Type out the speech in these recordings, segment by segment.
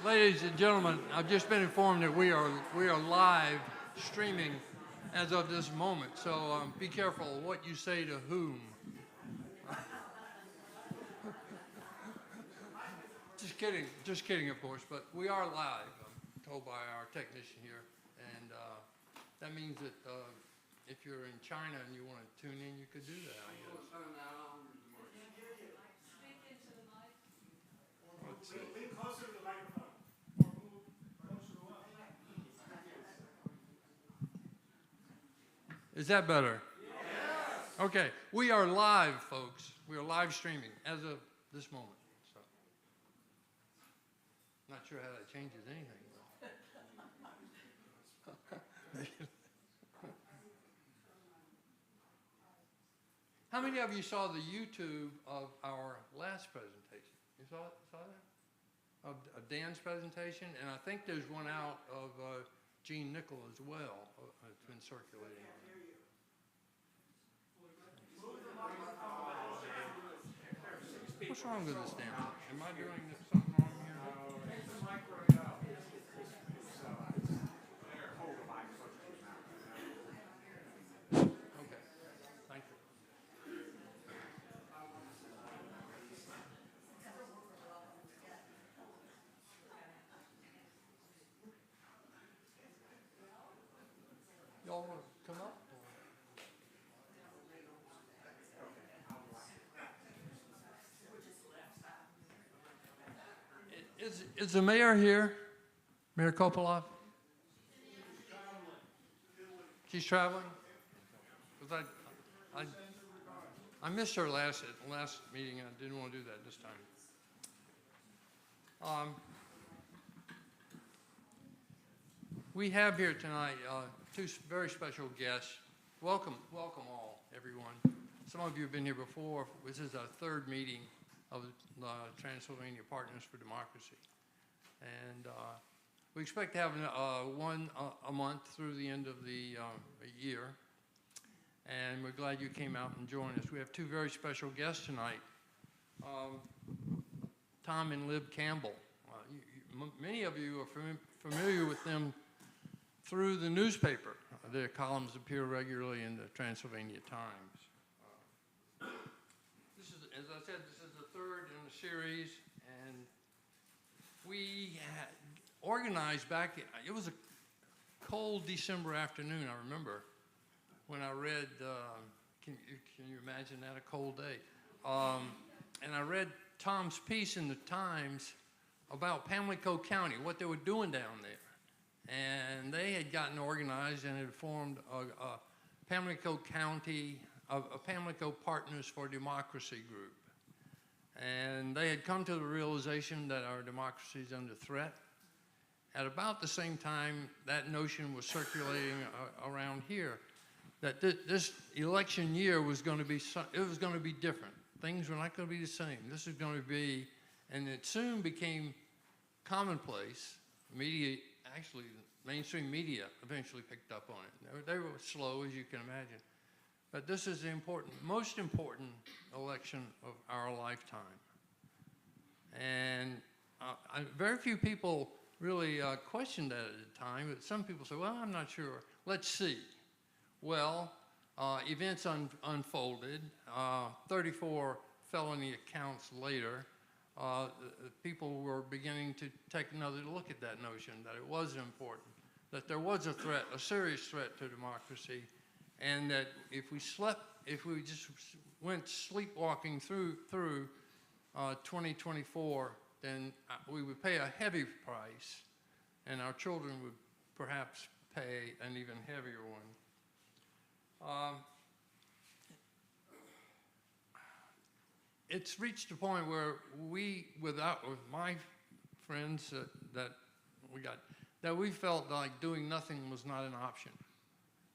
Ladies and gentlemen, I've just been informed that we are live streaming as of this moment. So be careful what you say to whom. Just kidding, of course. But we are live. I'm told by our technician here, and that means that if you're in China and you want to tune in, you could do that. I guess. Let's see. Lean closer to the microphone. Is that better? Yes. Okay, we are live, folks. We are live streaming as of this moment. So, not sure how that changes anything. How many of you saw the YouTube of our last presentation? You saw that? Of Dan's presentation? And I think there's one out of Gene Nickel as well. It's been circulating. What's wrong with this damn thing? Am I doing something wrong here? Take the mic right out. Okay. Thank you. Y'all want to come up? Is the mayor here? Mayor Kopelov? She's traveling? Because I missed her last meeting, and I didn't want to do that this time. We have here tonight two very special guests. Welcome all, everyone. Some of you have been here before. This is our third meeting of the Transylvania Partners for Democracy. And we expect to have one a month through the end of the year. And we're glad you came out and joined us. We have two very special guests tonight. Tom and Lib Campbell. Many of you are familiar with them through the newspaper. Their columns appear regularly in the Transylvania Times. As I said, this is the third in the series, and we had organized back. It was a cold December afternoon, I remember, when I read. Can you imagine that, a cold day? And I read Tom's piece in the Times about Pamlico County, what they were doing down there. And they had gotten organized and had formed a Pamlico Partners for Democracy group. And they had come to the realization that our democracy is under threat. At about the same time, that notion was circulating around here, that this election year was going to be different. Things were not going to be the same. This is going to be, and it soon became commonplace. Mainstream media eventually picked up on it. They were slow, as you can imagine. But this is the most important election of our lifetime. And very few people really questioned that at the time, but some people say, well, I'm not sure. Let's see. Well, events unfolded. 34 felony accounts later, people were beginning to take another look at that notion, that it was important, that there was a threat, a serious threat to democracy, and that if we just went sleepwalking through 2024, then we would pay a heavy price, and our children would perhaps pay an even heavier one. It's reached a point where with my friends that we felt like doing nothing was not an option,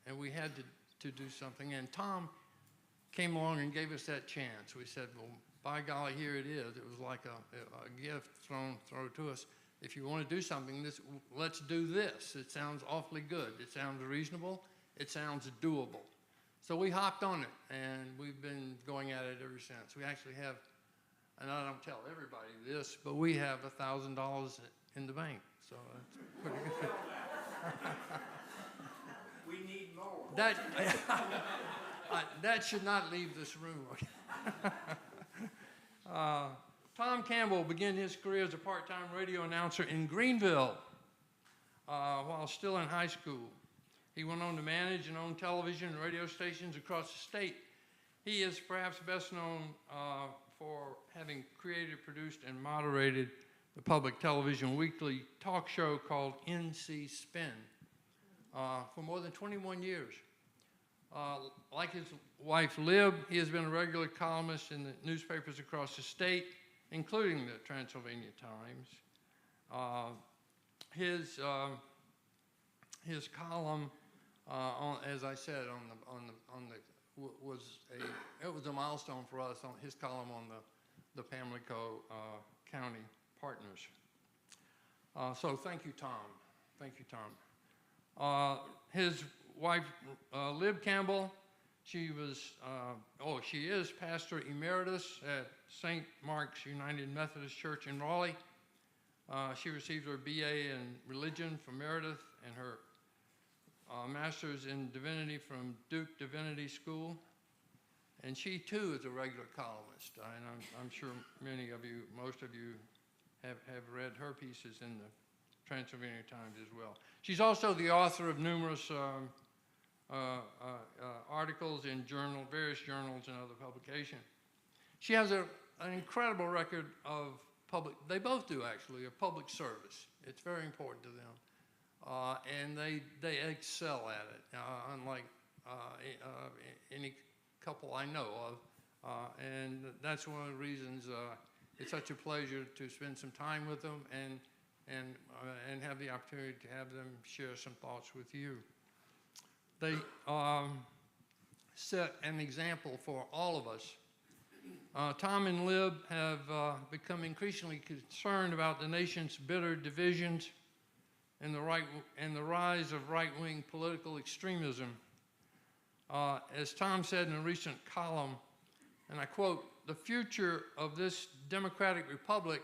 and we had to do something. And Tom came along and gave us that chance. We said, well, by golly, here it is. It was like a gift thrown to us. If you want to do something, let's do this. It sounds awfully good. It sounds reasonable. It sounds doable. So we hopped on it, and we've been going at it ever since. We actually have and I don't tell everybody this, but we have $1,000 in the bank, so that's pretty good. We need more. That should not leave this room. Tom Campbell began his career as a part-time radio announcer in Greenville while still in high school. He went on to manage and own television and radio stations across the state. He is perhaps best known for having created, produced, and moderated the public television weekly talk show called NC Spin for more than 21 years. Like his wife, Lib, he has been a regular columnist in the newspapers across the state, including the Transylvania Times. His column, as I said, it was a milestone for us on his column on the Pamlico County Partners. So thank you, Tom. Thank you, Tom. His wife, Lib Campbell, she is pastor emeritus at St. Mark's United Methodist Church in Raleigh. She received her BA in religion from Emeritus and her master's in divinity from Duke Divinity School. And she too is a regular columnist. And I'm sure many of you, most of you have read her pieces in the Transylvania Times as well. She's also the author of numerous articles in various journals and other publications. She has an incredible record of they both do actually, of public service. It's very important to them. And they excel at it, unlike any couple I know of. And that's one of the reasons it's such a pleasure to spend some time with them and have the opportunity to have them share some thoughts with you. They set an example for all of us. Tom and Lib have become increasingly concerned about the nation's bitter divisions and the rise of right-wing political extremism. As Tom said in a recent column, and I quote, "The future of this democratic republic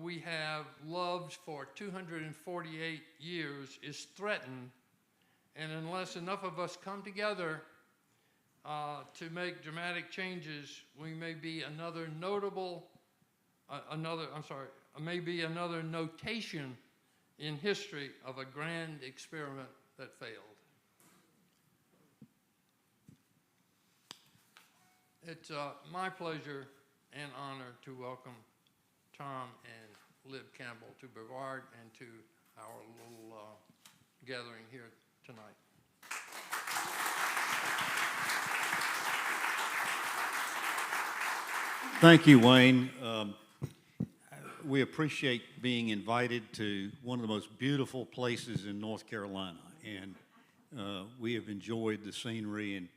we have loved for 248 years is threatened, and unless enough of us come together to make dramatic changes, we may be another notation in history of a grand experiment that failed." It's my pleasure and honor to welcome Tom and Lib Campbell to Brevard and to our little gathering here tonight. Thank you, Wayne. We appreciate being invited to one of the most beautiful places in North Carolina, and we have enjoyed the scenery and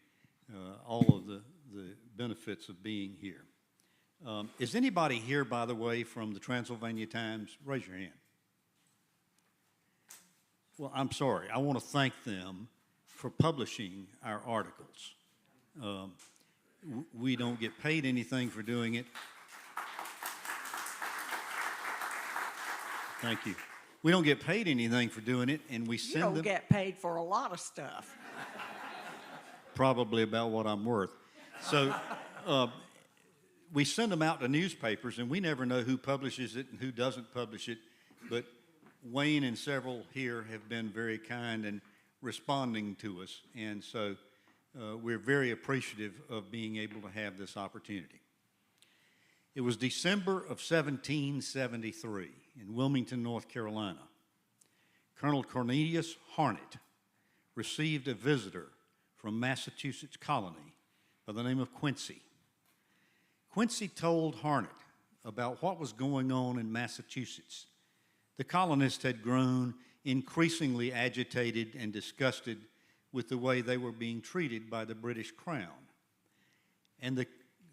all of the benefits of being here. Is anybody here, by the way, from the Transylvania Times? Raise your hand. Well, I'm sorry. I want to thank them for publishing our articles. We don't get paid anything for doing it. Thank you. We don't get paid anything for doing it, and we send them. You don't get paid for a lot of stuff. Probably about what I'm worth. So we send them out to newspapers, and we never know who publishes it and who doesn't publish it. But Wayne and several here have been very kind and responding to us, and so we're very appreciative of being able to have this opportunity. It was December of 1773 in Wilmington, North Carolina. Colonel Cornelius Harnett received a visitor from Massachusetts colony by the name of Quincy. Quincy told Harnett about what was going on in Massachusetts. The colonists had grown increasingly agitated and disgusted with the way they were being treated by the British Crown. And the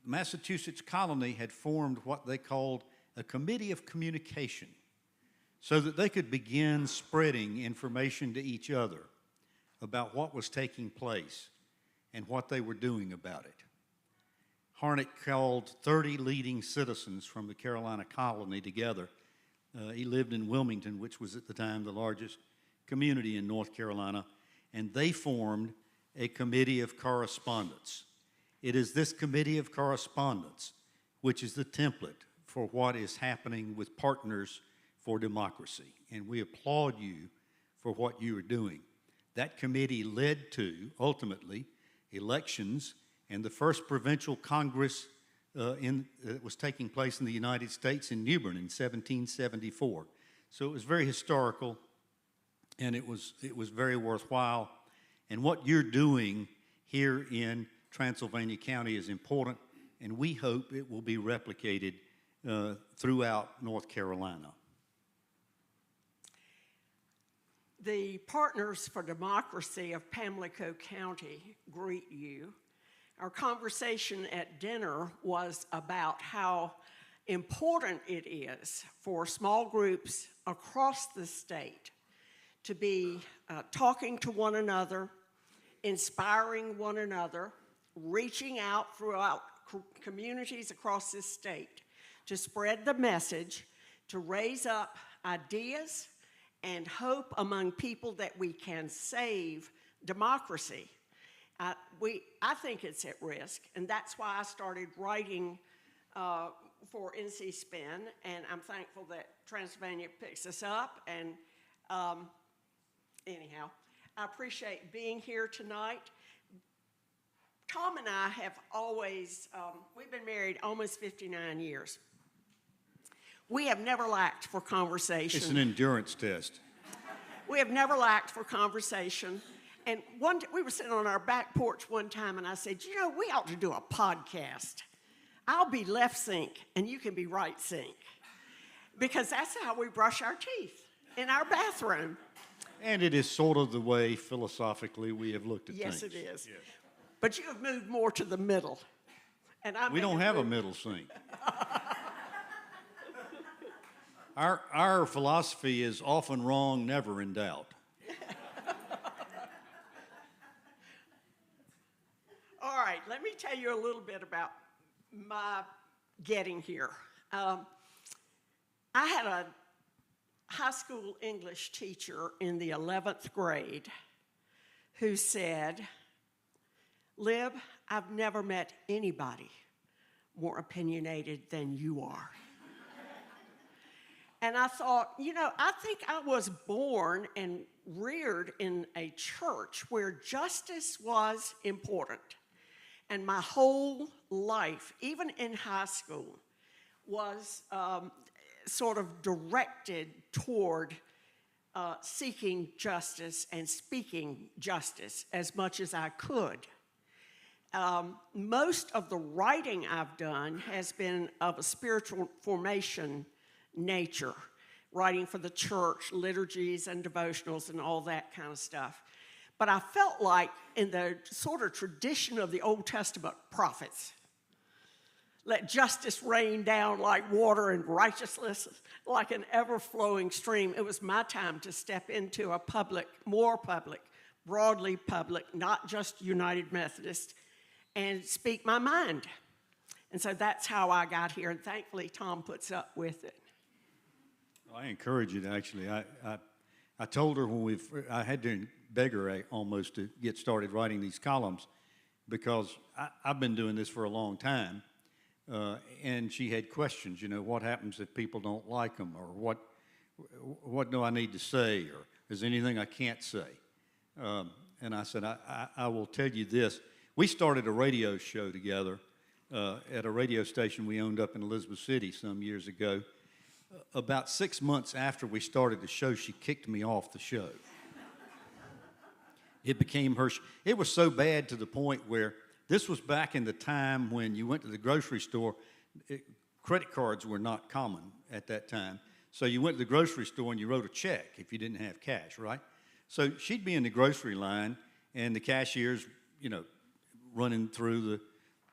Massachusetts colony had formed what they called a committee of communication so that they could begin spreading information to each other about what was taking place and what they were doing about it. Harnack called 30 leading citizens from the Carolina colony together. He lived in Wilmington, which was at the time the largest community in North Carolina, and they formed a committee of correspondence. It is this committee of correspondence which is the template for what is happening with Partners for Democracy, and we applaud you for what you are doing. That committee led to, ultimately, elections and the first provincial Congress that was taking place in the United States in New Bern in 1774. So it was very historical, and it was very worthwhile. And what you're doing here in Transylvania County is important, and we hope it will be replicated throughout North Carolina. The Partners for Democracy of Pamlico County greet you. Our conversation at dinner was about how important it is for small groups across the state to be talking to one another, inspiring one another, reaching out throughout communities across this state to spread the message, to raise up ideas and hope among people that we can save democracy. I think it's at risk, and that's why I started writing for NC Spin, and I'm thankful that Transylvania picks us up. And anyhow, I appreciate being here tonight. Tom and I have always, we've been married almost 59 years. We have never lacked for conversation. It's an endurance test. We have never lacked for conversation. And we were sitting on our back porch one time, and I said, you know, we ought to do a podcast. I'll be left sink, and you can be right sink. Because that's how we brush our teeth, in our bathroom. And it is sort of the way, philosophically, we have looked at Yes, things. it is. Yes. But you have moved more to the middle. And We don't have a middle sink. Our philosophy is often wrong, never in doubt. All right, let me tell you a little bit about my getting here. I had a high school English teacher in the 11th grade who said, Lib, I've never met anybody more opinionated than you are. And I thought, you know, I think I was born and reared in a church where justice was important. And my whole life, even in high school, was sort of directed toward seeking justice and speaking justice as much as I could. Most of the writing I've done has been of a spiritual formation nature, writing for the church, liturgies and devotionals and all that kind of stuff. But I felt like in the sort of tradition of the Old Testament prophets, let justice rain down like water and righteousness like an ever-flowing stream. It was my time to step into a public, more public, broadly public, not just United Methodist, and speak my mind. And so that's how I got here, and thankfully Tom puts up with it. I encourage you to actually. I told her when I had to beg her almost to get started writing these columns because I've been doing this for a long time, and she had questions. You know, what happens if people don't like them, or what do I need to say, or is there anything I can't say? And I said, I will tell you this. We started a radio show together at a radio station we owned up in Elizabeth City some years ago. About 6 months after we started the show, she kicked me off the show. It became her. It was so bad to the point where this was back in the time when you went to the grocery store. Credit cards were not common at that time. So you went to the grocery store and you wrote a check if you didn't have cash, right? So she'd be in the grocery line and the cashier's, you know, running through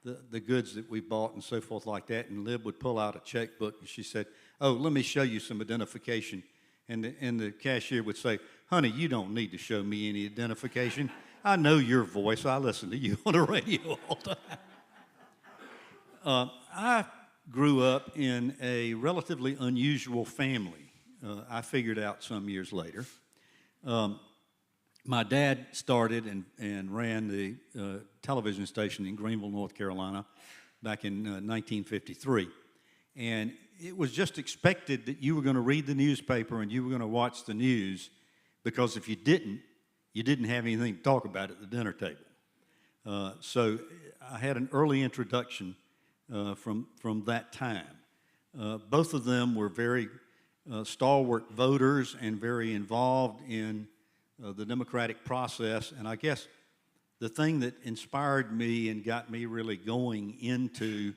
the goods that we bought and so forth like that, and Lib would pull out a checkbook and she said, oh, let me show you some identification. And the cashier would say, honey, you don't need to show me any identification. I know your voice. I listen to you on the radio all the time. I grew up in a relatively unusual family. I figured out some years later. My dad started and ran the television station in Greenville, North Carolina, back in 1953. And it was just expected that you were going to read the newspaper and you were going to watch the news, because if you didn't have anything to talk about at the dinner table. So I had an early introduction from that time. Both of them were very stalwart voters and very involved in the democratic process. And I guess the thing that inspired me and got me really going into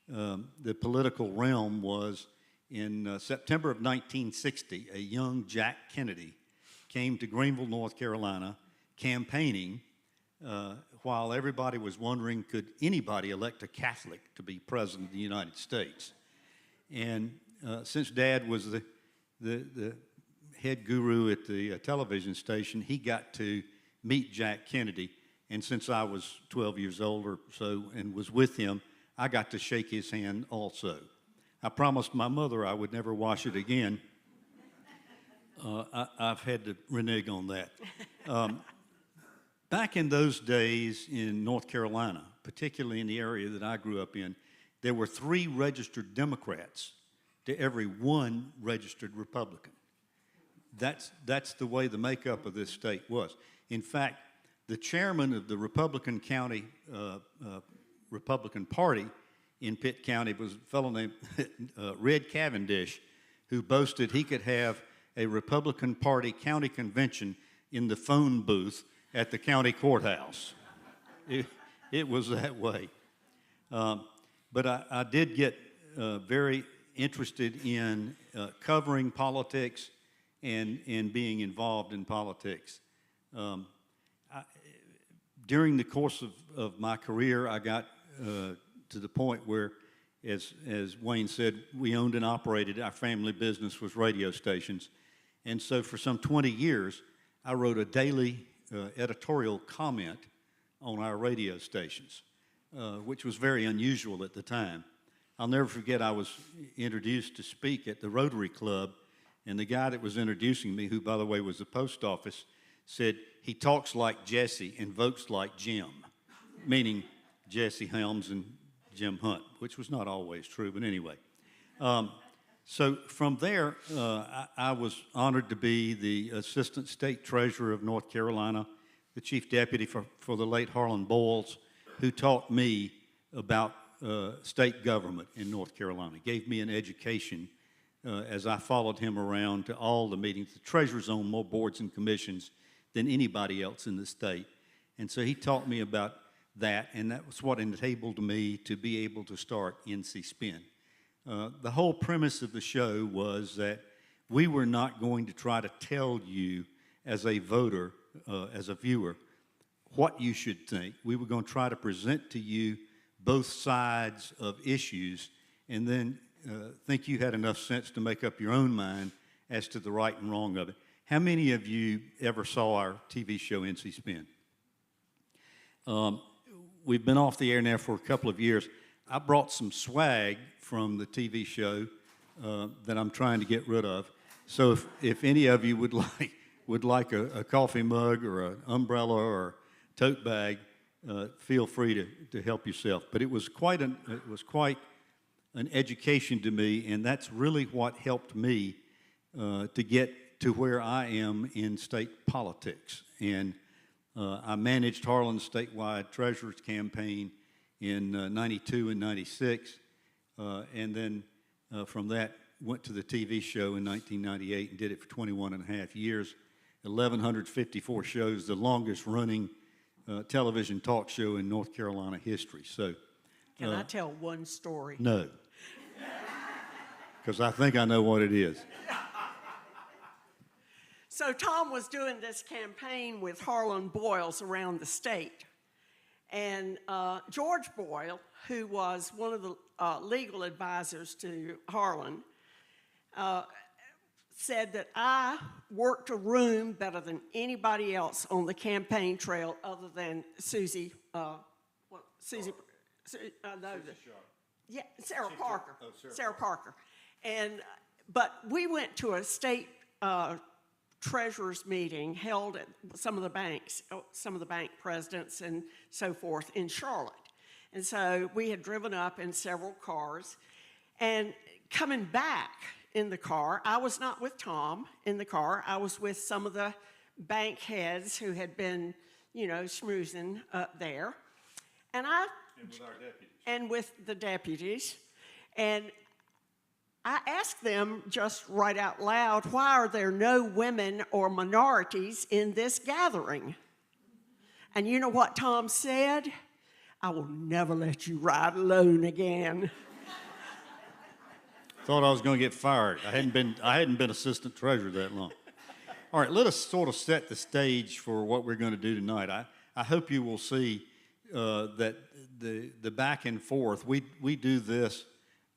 the political realm was in September of 1960, a young Jack Kennedy came to Greenville, North Carolina, campaigning while everybody was wondering, could anybody elect a Catholic to be president of the United States? And since Dad was the head guru at the television station, he got to meet Jack Kennedy. And since I was 12 years old or so and was with him, I got to shake his hand also. I promised my mother I would never wash it again. I've had to renege on that. Back in those days in North Carolina, particularly in the area that I grew up in, there were 3 registered Democrats to every 1 registered Republican. That's the way the makeup of this state was. In fact, the chairman of the Republican County Republican Party in Pitt County was a fellow named Red Cavendish, who boasted he could have a Republican Party county convention in the phone booth at the county courthouse. It was that way. But I did get very interested in covering politics and being involved in politics. During the course of my career, I got to the point where, as Wayne said, we owned and operated, our family business was radio stations. And so for some 20 years, I wrote a daily editorial comment on our radio stations, which was very unusual at the time. I'll never forget, I was introduced to speak at the Rotary Club, and the guy that was introducing me, who, by the way, was the post office, said, "He talks like Jesse and votes like Jim," meaning Jesse Helms and Jim Hunt, which was not always true, but anyway. So from there, I was honored to be the Assistant State Treasurer of North Carolina, the Chief Deputy for the late Harlan Boyles, who taught me about state government in North Carolina, gave me an education as I followed him around to all the meetings. The treasurer's on more boards and commissions than anybody else in the state. And so he taught me about that, and that was what enabled me to be able to start NC Spin. The whole premise of the show was that we were not going to try to tell you as a voter, as a viewer, what you should think. We were going to try to present to you both sides of issues and then think you had enough sense to make up your own mind as to the right and wrong of it. How many of you ever saw our TV show, NC Spin? We've been off the air now for a couple of years. I brought some swag from the TV show that I'm trying to get rid of. So if any of you would like a coffee mug or an umbrella or a tote bag, feel free to help yourself. But it was quite an education to me, and that's really what helped me to get to where I am in state politics. And I managed Harlan's statewide treasurer's campaign in 92 and 96, and then from that went to the TV show in 1998 and did it for 21 and a half years, 1,154 shows, the longest running television talk show in North Carolina history. So, Can I tell one story? No, because I think I know what it is. So Tom was doing this campaign with Harlan Boyles around the state. And George Boyle, who was one of the legal advisors to Harlan, said that I worked a room better than anybody else on the campaign trail other than Susie. Yeah, Sarah Parker. Oh, Sarah Parker. But we went to a state treasurers meeting held at some of the banks, some of the bank presidents and so forth in Charlotte. And so we had driven up in several cars. And coming back in the car, I was not with Tom in the car. I was with some of the bank heads who had been, schmoozing up there. And with our deputies. And with the deputies. And I asked them just right out loud, why are there no women or minorities in this gathering? And you know what Tom said? I will never let you ride alone again. Thought I was going to get fired. I hadn't been assistant treasurer that long. All right, let us sort of set the stage for what we're going to do tonight. I hope you will see that the back and forth, we do this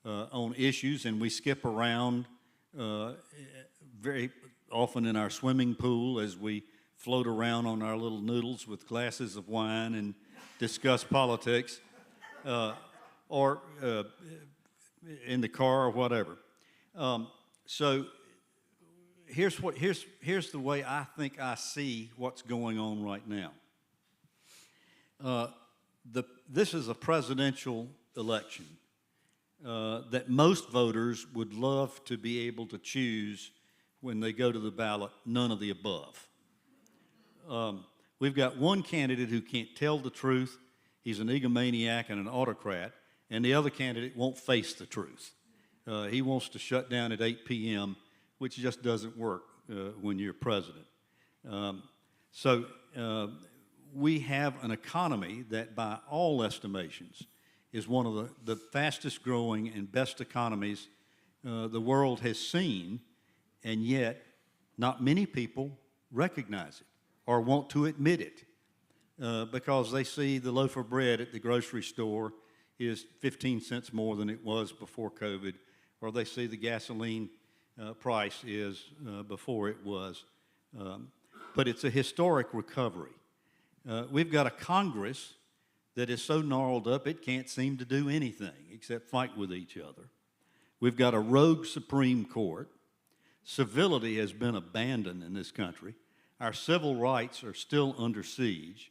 on issues, and we skip around very often in our swimming pool as we float around on our little noodles with glasses of wine and discuss politics, or in the car or whatever. So here's the way I think I see what's going on right now. This is a presidential election that most voters would love to be able to choose when they go to the ballot, none of the above. We've got one candidate who can't tell the truth. He's an egomaniac and an autocrat, and the other candidate won't face the truth. He wants to shut down at 8 p.m., which just doesn't work when you're president. So we have an economy that, by all estimations, is one of the fastest growing and best economies the world has seen, and yet not many people recognize it or want to admit it because they see the loaf of bread at the grocery store is 15 cents more than it was before COVID, or they see the gasoline price is before it was. But it's a historic recovery. We've got a Congress that is so gnarled up it can't seem to do anything except fight with each other. We've got a rogue Supreme Court. Civility has been abandoned in this country. Our civil rights are still under siege.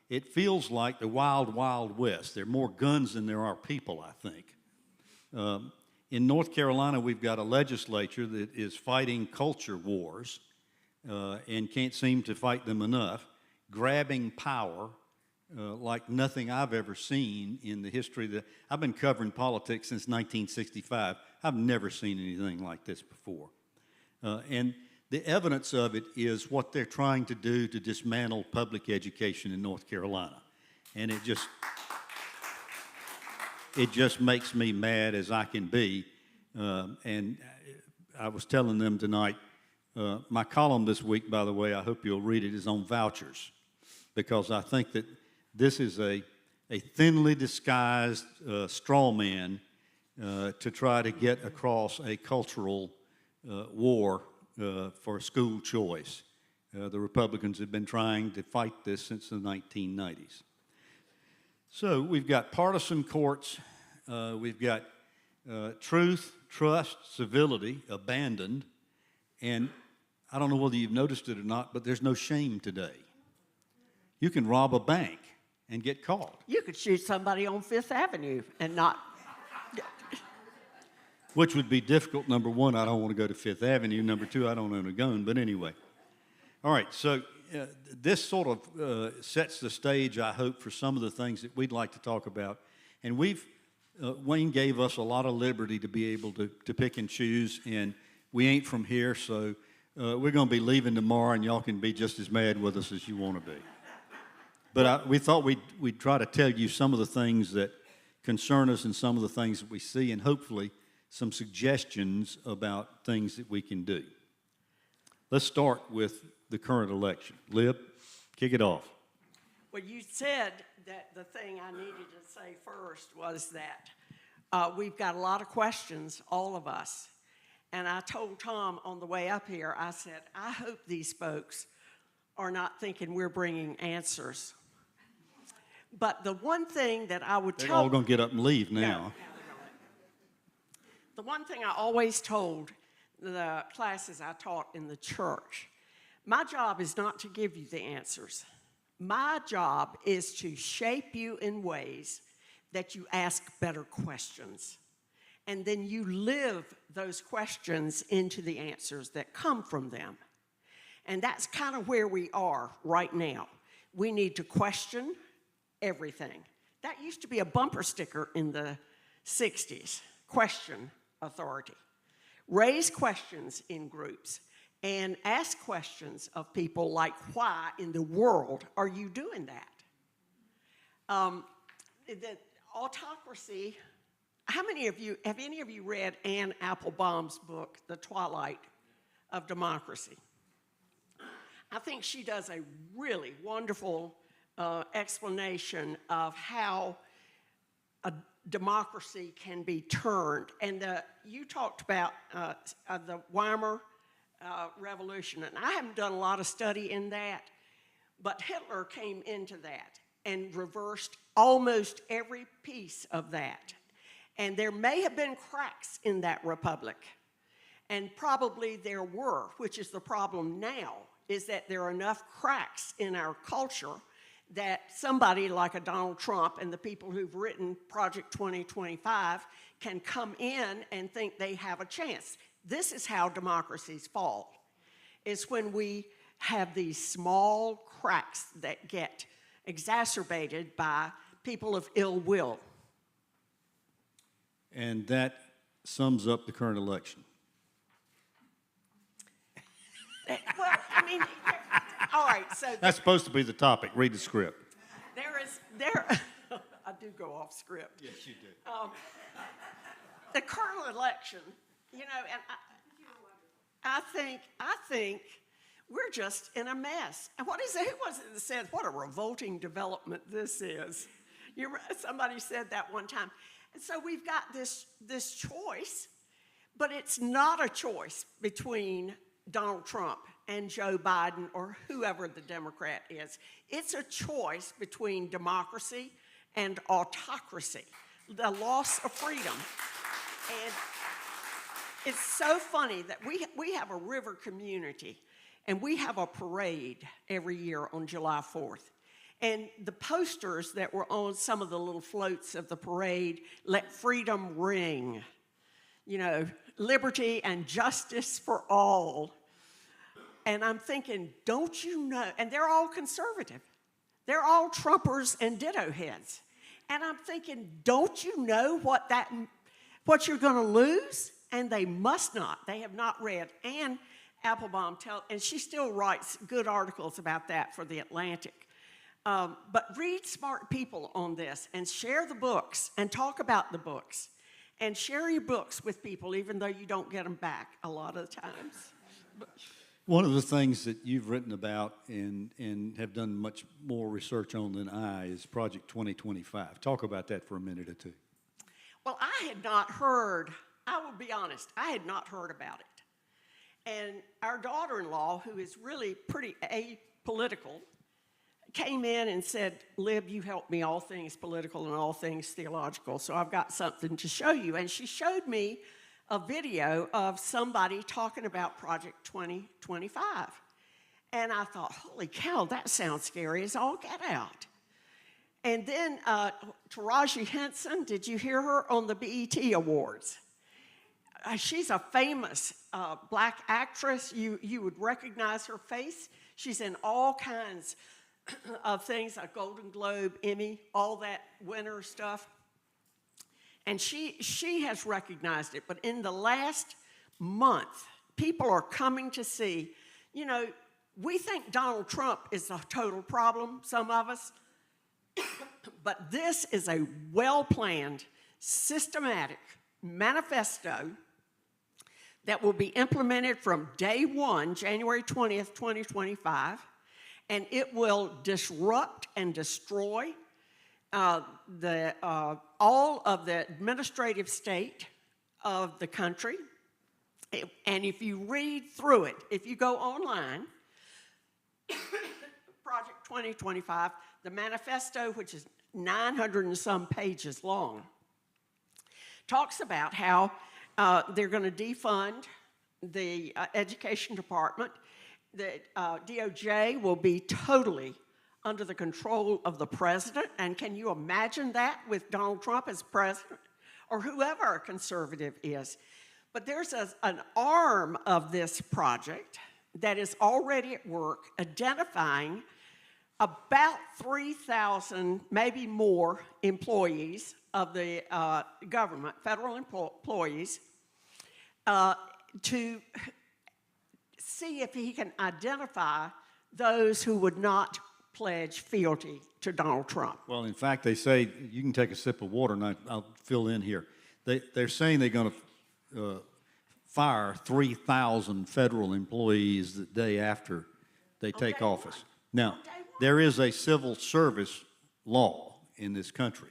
It feels like the wild, wild west. There are more guns than there are people, I think. In North Carolina, we've got a legislature that is fighting culture wars and can't seem to fight them enough, grabbing power like nothing I've ever seen in the history. I've been covering politics since 1965. I've never seen anything like this before. And the evidence of it is what they're trying to do to dismantle public education in North Carolina. And it just makes me mad as I can be. And I was telling them tonight, my column this week, by the way, I hope you'll read it, is on vouchers, because I think that this is a thinly disguised straw man to try to get across a cultural war for school choice. The Republicans have been trying to fight this since the 1990s. So we've got partisan courts, we've got truth, trust, civility abandoned, and I don't know whether you've noticed it or not, but there's no shame today. You can rob a bank and get caught. You could shoot somebody on Fifth Avenue and not. Which would be difficult. Number one, I don't want to go to Fifth Avenue. Number two, I don't own a gun. But anyway. All right, so this sort of sets the stage, I hope, for some of the things that we'd like to talk about. And Wayne gave us a lot of liberty to be able to pick and choose, and we ain't from here, so we're going to be leaving tomorrow, and y'all can be just as mad with us as you want to be. But we thought we'd try to tell you some of the things that concern us and some of the things that we see, and hopefully some suggestions about things that we can do. Let's start with the current election. Lib, kick it off. Well, you said that the thing I needed to say first was that we've got a lot of questions, all of us. And I told Tom on the way up here, I said, I hope these folks are not thinking we're bringing answers. But the one thing that I would They're tell... all going to get up and leave now. No. The one thing I always told the classes I taught in the church, my job is not to give you the answers. My job is to shape you in ways that you ask better questions. And then you live those questions into the answers that come from them. And that's kind of where we are right now. We need to question everything. That used to be a bumper sticker in the 60s, question authority. Raise questions in groups and ask questions of people like, why in the world are you doing that? The autocracy, have any of you read Anne Applebaum's book, The Twilight of Democracy? I think she does a really wonderful explanation of how a democracy can be turned. And you talked about the Weimar Revolution, and I haven't done a lot of study in that, but Hitler came into that and reversed almost every piece of that. And there may have been cracks in that republic, and probably there were, which is the problem now, is that there are enough cracks in our culture that somebody like a Donald Trump and the people who've written Project 2025 can come in and think they have a chance. This is how democracies fall, is when we have these small cracks that get exacerbated by people of ill will. And that sums up the current election. Well, I mean, all right, so That's supposed to be the topic. Read the script. I do go off script. Yes, you do. The current election, you know, and I think we're just in a mess. And who was it that said, what a revolting development this is? Somebody said that one time. And so we've got this choice, but it's not a choice between Donald Trump and Joe Biden or whoever the Democrat is. It's a choice between democracy and autocracy, the loss of freedom. And it's so funny that we have a river community, and we have a parade every year on July 4th. And the posters that were on some of the little floats of the parade, let freedom ring, you know, liberty and justice for all. And I'm thinking, don't you know, and they're all conservative. They're all Trumpers and ditto heads. And I'm thinking, don't you know what you're going to lose? And they must not. They have not read. Anne Applebaum and she still writes good articles about that for The Atlantic. But read smart people on this and share the books and talk about the books and share your books with people, even though you don't get them back a lot of the times. One of the things that you've written about and have done much more research on than I is Project 2025. Talk about that for a minute or two. Well, I had not heard, I will be honest, I had not heard about it. And our daughter-in-law, who is really pretty apolitical, came in and said, Lib, you help me all things political and all things theological, so I've got something to show you. And she showed me a video of somebody talking about Project 2025. And I thought, holy cow, that sounds scary as all get out. And then Taraji Henson, did you hear her on the BET Awards? She's a famous black actress. You would recognize her face. She's in all kinds of things, a Golden Globe, Emmy, all that winner stuff. And she has recognized it. But in the last month, people are coming to see, you know, we think Donald Trump is a total problem, some of us. But this is a well-planned, systematic manifesto that will be implemented from day one, January 20th, 2025, and it will disrupt and destroy all of the administrative state of the country. And if you read through it, if you go online, Project 2025, the manifesto, which is 900 and some pages long. Talks about how they're going to defund the education department, that DOJ will be totally under the control of the president. And can you imagine that with Donald Trump as president, or whoever a conservative is? But there's an arm of this project that is already at work identifying about 3,000, maybe more, employees of the government, federal employees, to see if he can identify those who would not pledge fealty to Donald Trump. Well, in fact, they say, you can take a sip of water and I'll fill in here. They're saying they're going to fire 3,000 federal employees the day after they take office. Now, there is a civil service law in this country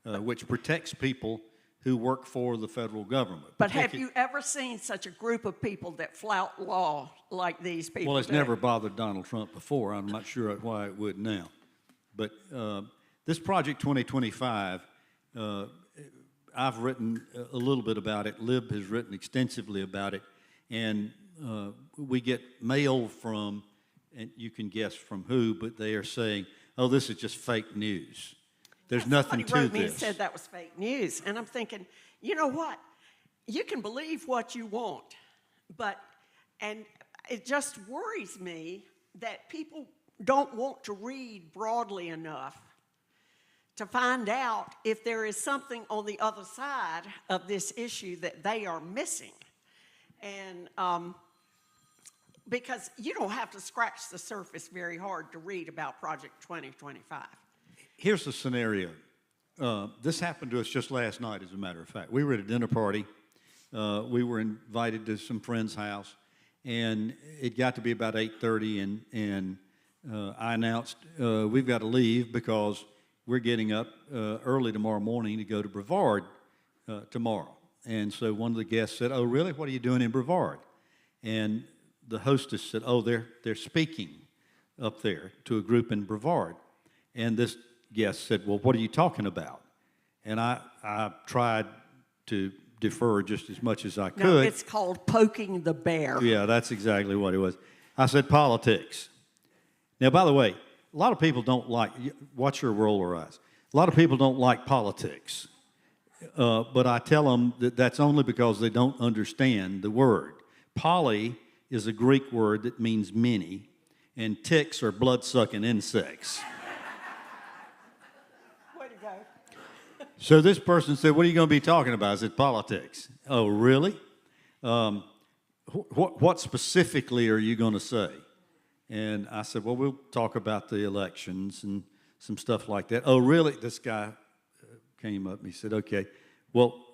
which protects people who work for the federal government. But have you ever seen such a group of people that flout law like these people? Well, it's never bothered Donald Trump before. I'm not sure why it would now. But this Project 2025, I've written a little bit about it. Lib has written extensively about it. And we get mail from, and you can guess from who, but they are saying, oh, this is just fake news. There's nothing to wrote me this. and said that was fake news. And I'm thinking, you know what? You can believe what you want. And it just worries me that people don't want to read broadly enough to find out if there is something on the other side of this issue that they are missing. And because you don't have to scratch the surface very hard to read about Project 2025. Here's the scenario. This happened to us just last night, as a matter of fact. We were at a dinner party. We were invited to some friend's house, and it got to be about 8:30, and I announced we've got to leave because we're getting up early tomorrow morning to go to Brevard tomorrow. And so one of the guests said, oh, really? What are you doing in Brevard? And the hostess said, oh, they're speaking up there to a group in Brevard. And this guest said, well, what are you talking about? And I tried to defer just as much as I could. No, it's called poking the bear. Yeah, that's exactly what it was. I said politics. Now, by the way, a lot of people don't like, watch your roller eyes. A lot of people don't like politics. But I tell them that that's only because they don't understand the word. Poly is a Greek word that means many, and ticks are blood-sucking insects. Way to go. So this person said, what are you going to be talking about? I said, politics. Oh, really? What specifically are you going to say? And I said, well, we'll talk about the elections and some stuff like that. Oh, really? This guy came up and he said, okay, well,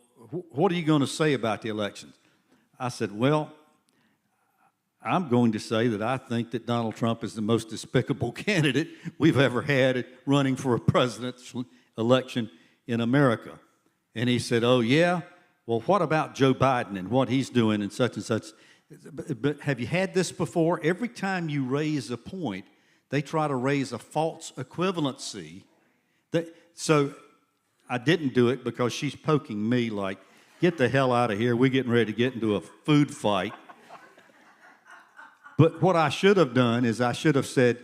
what are you going to say about the elections? I said, well, I'm going to say that I think that Donald Trump is the most despicable candidate we've ever had running for a presidential election in America. And he said, oh, yeah? Well, what about Joe Biden and what he's doing and such and such? But have you had this before? Every time you raise a point, they try to raise a false equivalency. So I didn't do it because she's poking me like, get the hell out of here. We're getting ready to get into a food fight. But what I should have done is I should have said,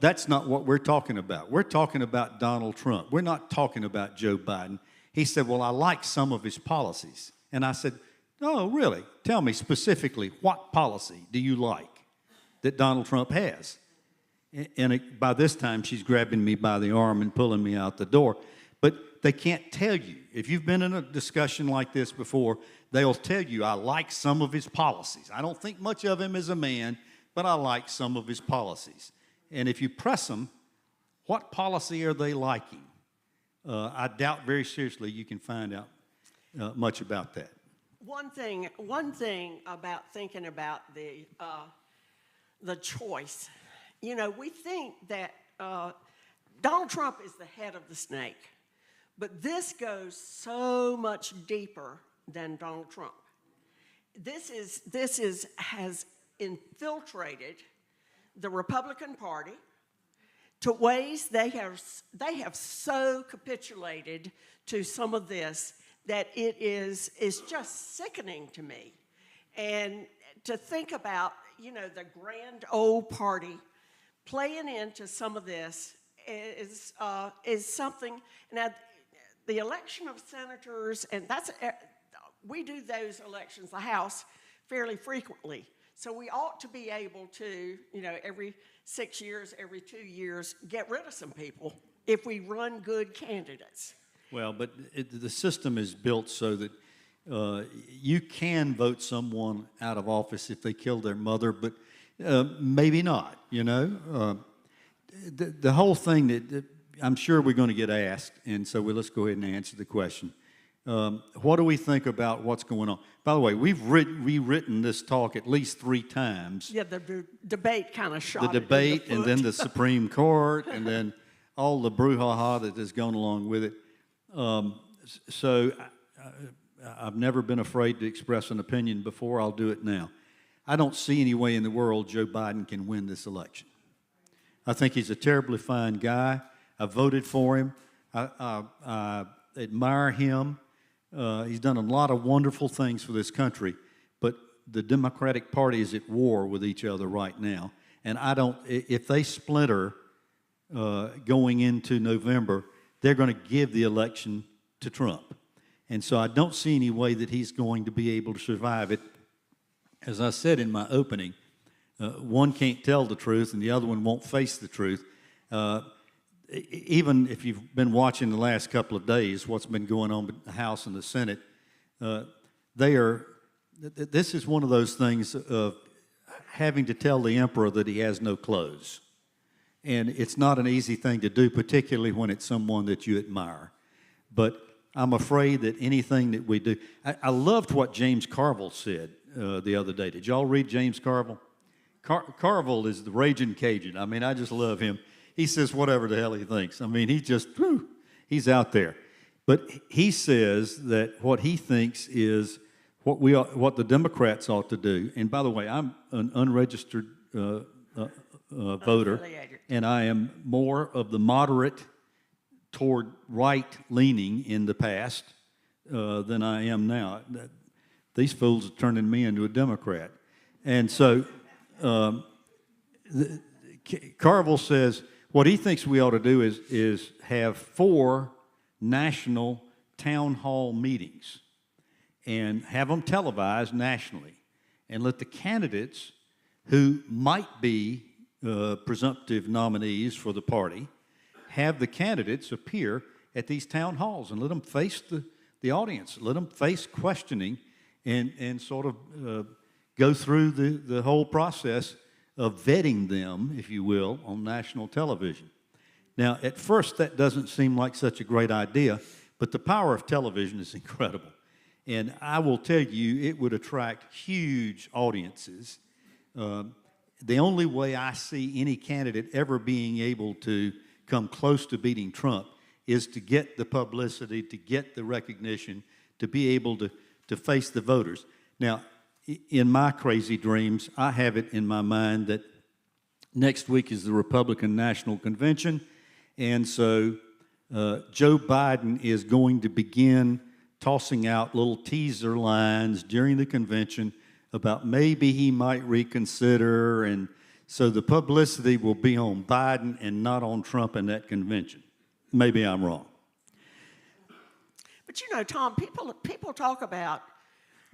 that's not what we're talking about. We're talking about Donald Trump. We're not talking about Joe Biden. He said, well, I like some of his policies. And I said, no, really? Tell me specifically, what policy do you like that Donald Trump has? And by this time, she's grabbing me by the arm and pulling me out the door. But they can't tell you. If you've been in a discussion like this before, they'll tell you, I like some of his policies. I don't think much of him as a man, but I like some of his policies. And if you press them, what policy are they liking? I doubt very seriously you can find out much about that. One thing about thinking about the choice, you know, we think that Donald Trump is the head of the snake, but this goes so much deeper than Donald Trump. This has infiltrated the Republican Party to ways they have so capitulated to some of this that it is just sickening to me. And to think about, the grand old party playing into some of this is something. Now, the election of senators, and we do those elections, the House, fairly frequently. So we ought to be able to, every 6 years, every 2 years, get rid of some people if we run good candidates. Well, but the system is built so that you can vote someone out of office if they kill their mother, but maybe not, The whole thing that I'm sure we're going to get asked, and so let's go ahead and answer the question. What do we think about what's going on? By the way, we've rewritten this talk at least 3 times. Yeah, the debate kind of shot the debate, and then the Supreme Court, and then all the brouhaha that has gone along with it. So I've never been afraid to express an opinion before. I'll do it now. I don't see any way in the world Joe Biden can win this election. I think he's a terribly fine guy. I voted for him. I admire him. He's done a lot of wonderful things for this country, but the Democratic Party is at war with each other right now. And if they splinter going into November, they're going to give the election to Trump. And so I don't see any way that he's going to be able to survive it. As I said in my opening, one can't tell the truth and the other one won't face the truth. Even if you've been watching the last couple of days, what's been going on with the House and the Senate, this is one of those things of having to tell the emperor that he has no clothes. And it's not an easy thing to do, particularly when it's someone that you admire. But I'm afraid that anything that we do... I loved what James Carville said the other day. Did y'all read James Carville? Carville is the raging Cajun. I mean, I just love him. He says whatever the hell he thinks. I mean, he's out there. But he says that what he thinks is what the Democrats ought to do. And by the way, I'm an unregistered voter, and I am more of the moderate toward right-leaning in the past than I am now. These fools are turning me into a Democrat. And so Carville says what he thinks we ought to do is have 4 national town hall meetings and have them televised nationally and let the candidates who might be presumptive nominees for the party have the candidates appear at these town halls and let them face the audience, let them face questioning and sort of go through the whole process of vetting them, if you will, on national television. Now, at first, that doesn't seem like such a great idea, but the power of television is incredible. And I will tell you, it would attract huge audiences. The only way I see any candidate ever being able to come close to beating Trump is to get the publicity, to get the recognition, to be able to face the voters. Now, in my crazy dreams, I have it in my mind that next week is the Republican National Convention, and so Joe Biden is going to begin tossing out little teaser lines during the convention about maybe he might reconsider, and so the publicity will be on Biden and not on Trump in that convention. Maybe I'm wrong. But Tom, people talk about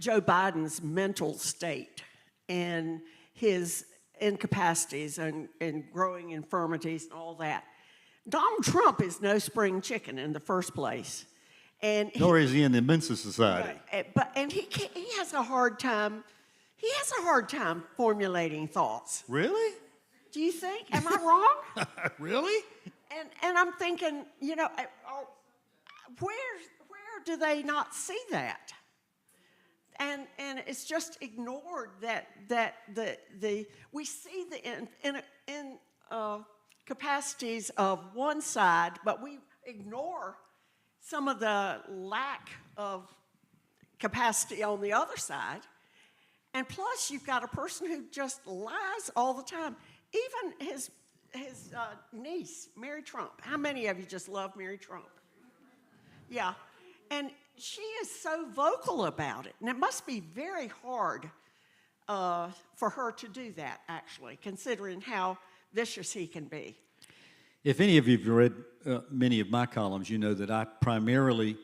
Joe Biden's mental state and his incapacities and growing infirmities and all that. Donald Trump is no spring chicken in the first place. Nor is he in the Mensa Society. Right, he has a hard time. He has a hard time formulating thoughts. Really? Do you think? Am I wrong? Really? And I'm thinking, where do they not see that? And it's just ignored that we see the capacities of one side, but we ignore some of the lack of capacity on the other side. And plus, you've got a person who just lies all the time. Even his niece, Mary Trump. How many of you just love Mary Trump? Yeah. And she is so vocal about it. And it must be very hard for her to do that, actually, considering how vicious he can be. If any of you have read many of my columns, you know that I primarily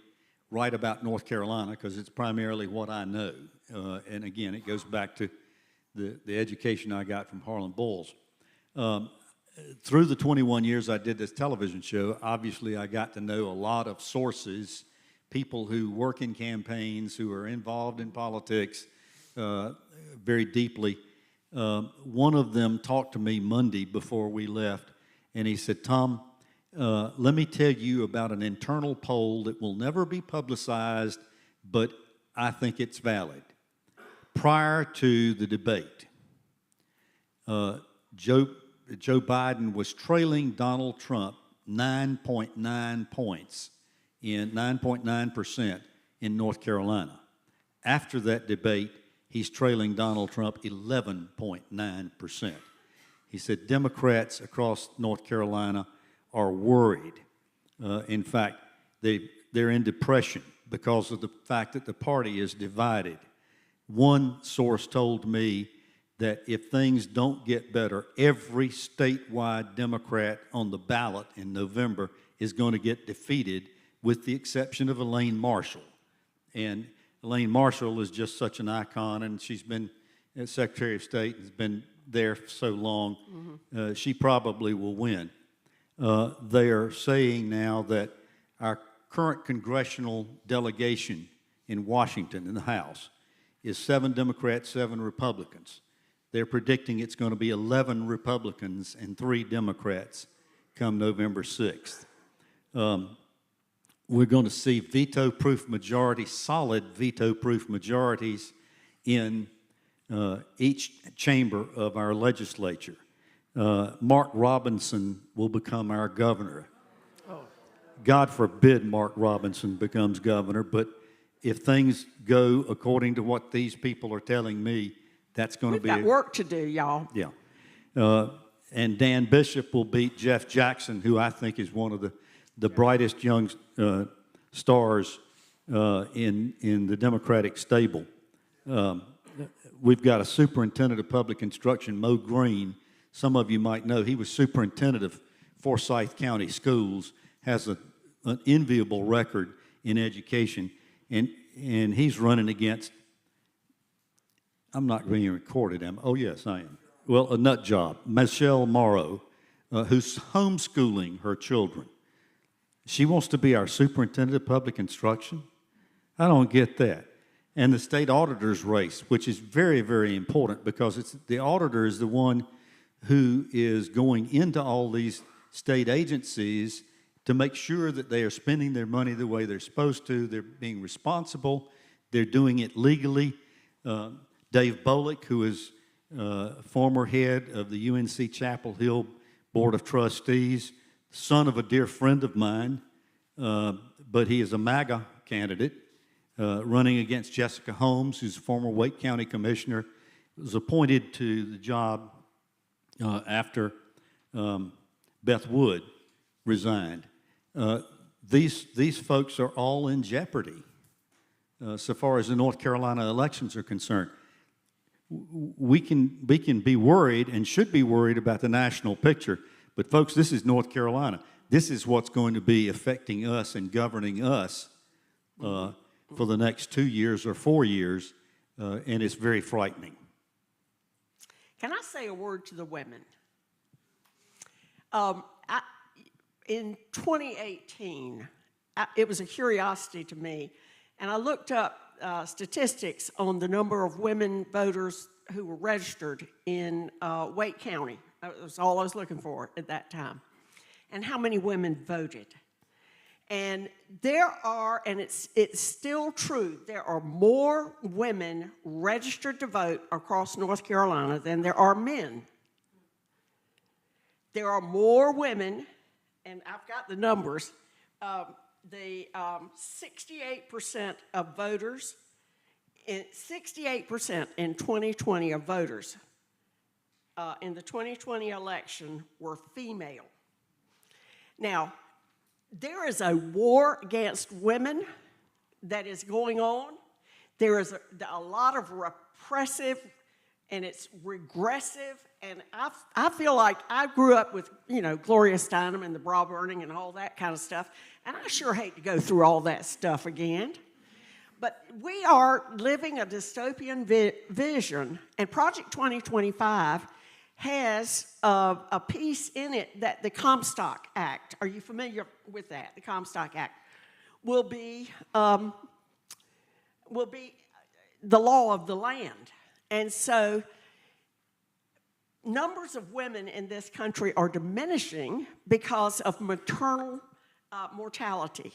write about North Carolina because it's primarily what I know. And again, it goes back to the education I got from Harlan Bowles. Through the 21 years I did this television show, obviously I got to know a lot of sources, people who work in campaigns, who are involved in politics very deeply. One of them talked to me Monday before we left, and he said, Tom, let me tell you about an internal poll that will never be publicized, but I think it's valid. Prior to the debate, Joe Biden was trailing Donald Trump 9.9 points, 9.9% in North Carolina. After that debate, he's trailing Donald Trump 11.9%. He said Democrats across North Carolina are worried. In fact, they're in depression because of the fact that the party is divided. One source told me that if things don't get better, every statewide Democrat on the ballot in November is going to get defeated, with the exception of Elaine Marshall. And Elaine Marshall is just such an icon, and she's been Secretary of State, has been there for so long. She probably will win. They are saying now that our current congressional delegation in Washington, in the House, is 7 Democrats, 7 Republicans. They're predicting it's going to be 11 Republicans and 3 Democrats come November 6th. We're going to see veto-proof majorities, solid veto-proof majorities in each chamber of our legislature. Mark Robinson will become our governor. God forbid Mark Robinson becomes governor, but if things go according to what these people are telling me, that's going to be... We've got work to do, y'all. Yeah. And Dan Bishop will beat Jeff Jackson, who I think is one of the brightest young stars in the Democratic stable. We've got a superintendent of public instruction, Mo Green. Some of you might know he was superintendent of Forsyth County Schools, has an enviable record in education, and he's running against, I'm not being recorded, am I? Oh, yes, I am. Well, a nut job, Michelle Morrow, who's homeschooling her children. She wants to be our superintendent of public instruction? I don't get that. And the state auditor's race, which is very, very important because the auditor is the one who is going into all these state agencies to make sure that they are spending their money the way they're supposed to, they're being responsible, they're doing it legally. Dave Bolick, who is former head of the UNC Chapel Hill Board of Trustees, son of a dear friend of mine, but he is a MAGA candidate, running against Jessica Holmes, who's a former Wake County Commissioner, was appointed to the job after Beth Wood resigned. These folks are all in jeopardy so far as the North Carolina elections are concerned. We can be worried and should be worried about the national picture, but folks, this is North Carolina. This is what's going to be affecting us and governing us for the next 2 years or 4 years, and it's very frightening. Can I say a word to the women? In 2018, it was a curiosity to me, and I looked up statistics on the number of women voters who were registered in Wake County. That was all I was looking for at that time, and how many women voted. And there are, and it's still true, there are more women registered to vote across North Carolina than there are men. There are more women, and I've got the numbers, 68% of voters, 68% in 2020 of voters in the 2020 election were female. Now, there is a war against women that is going on. There is a lot of repressive, and it's regressive, and I feel like I grew up with, Gloria Steinem and the bra burning and all that kind of stuff, and I sure hate to go through all that stuff again. But we are living a dystopian vision, and Project 2025 has a piece in it that the Comstock Act, are you familiar with that? The Comstock Act will be the law of the land. And so numbers of women in this country are diminishing because of maternal mortality.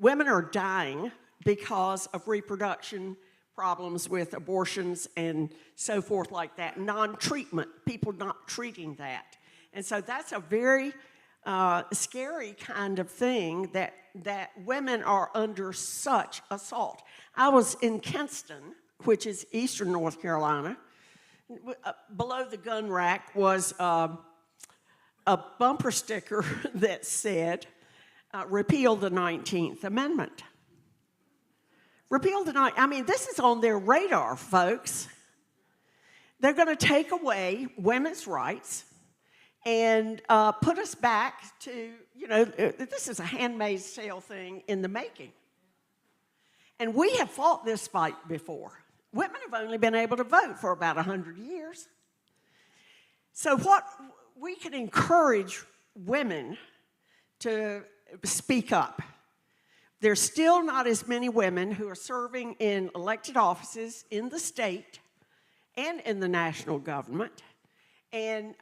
Women are dying because of reproduction problems with abortions and so forth like that, non-treatment, people not treating that. And so that's a very scary kind of thing that women are under such assault. I was in Kinston, which is eastern North Carolina. Below the gun rack was a bumper sticker that said, repeal the 19th Amendment. Repeal the 19th, I mean, this is on their radar, folks. They're going to take away women's rights and put us back to, this is a Handmaid's Tale thing in the making. And we have fought this fight before. Women have only been able to vote for about 100 years. So we can encourage women to speak up. There's still not as many women who are serving in elected offices in the state and in the national government. And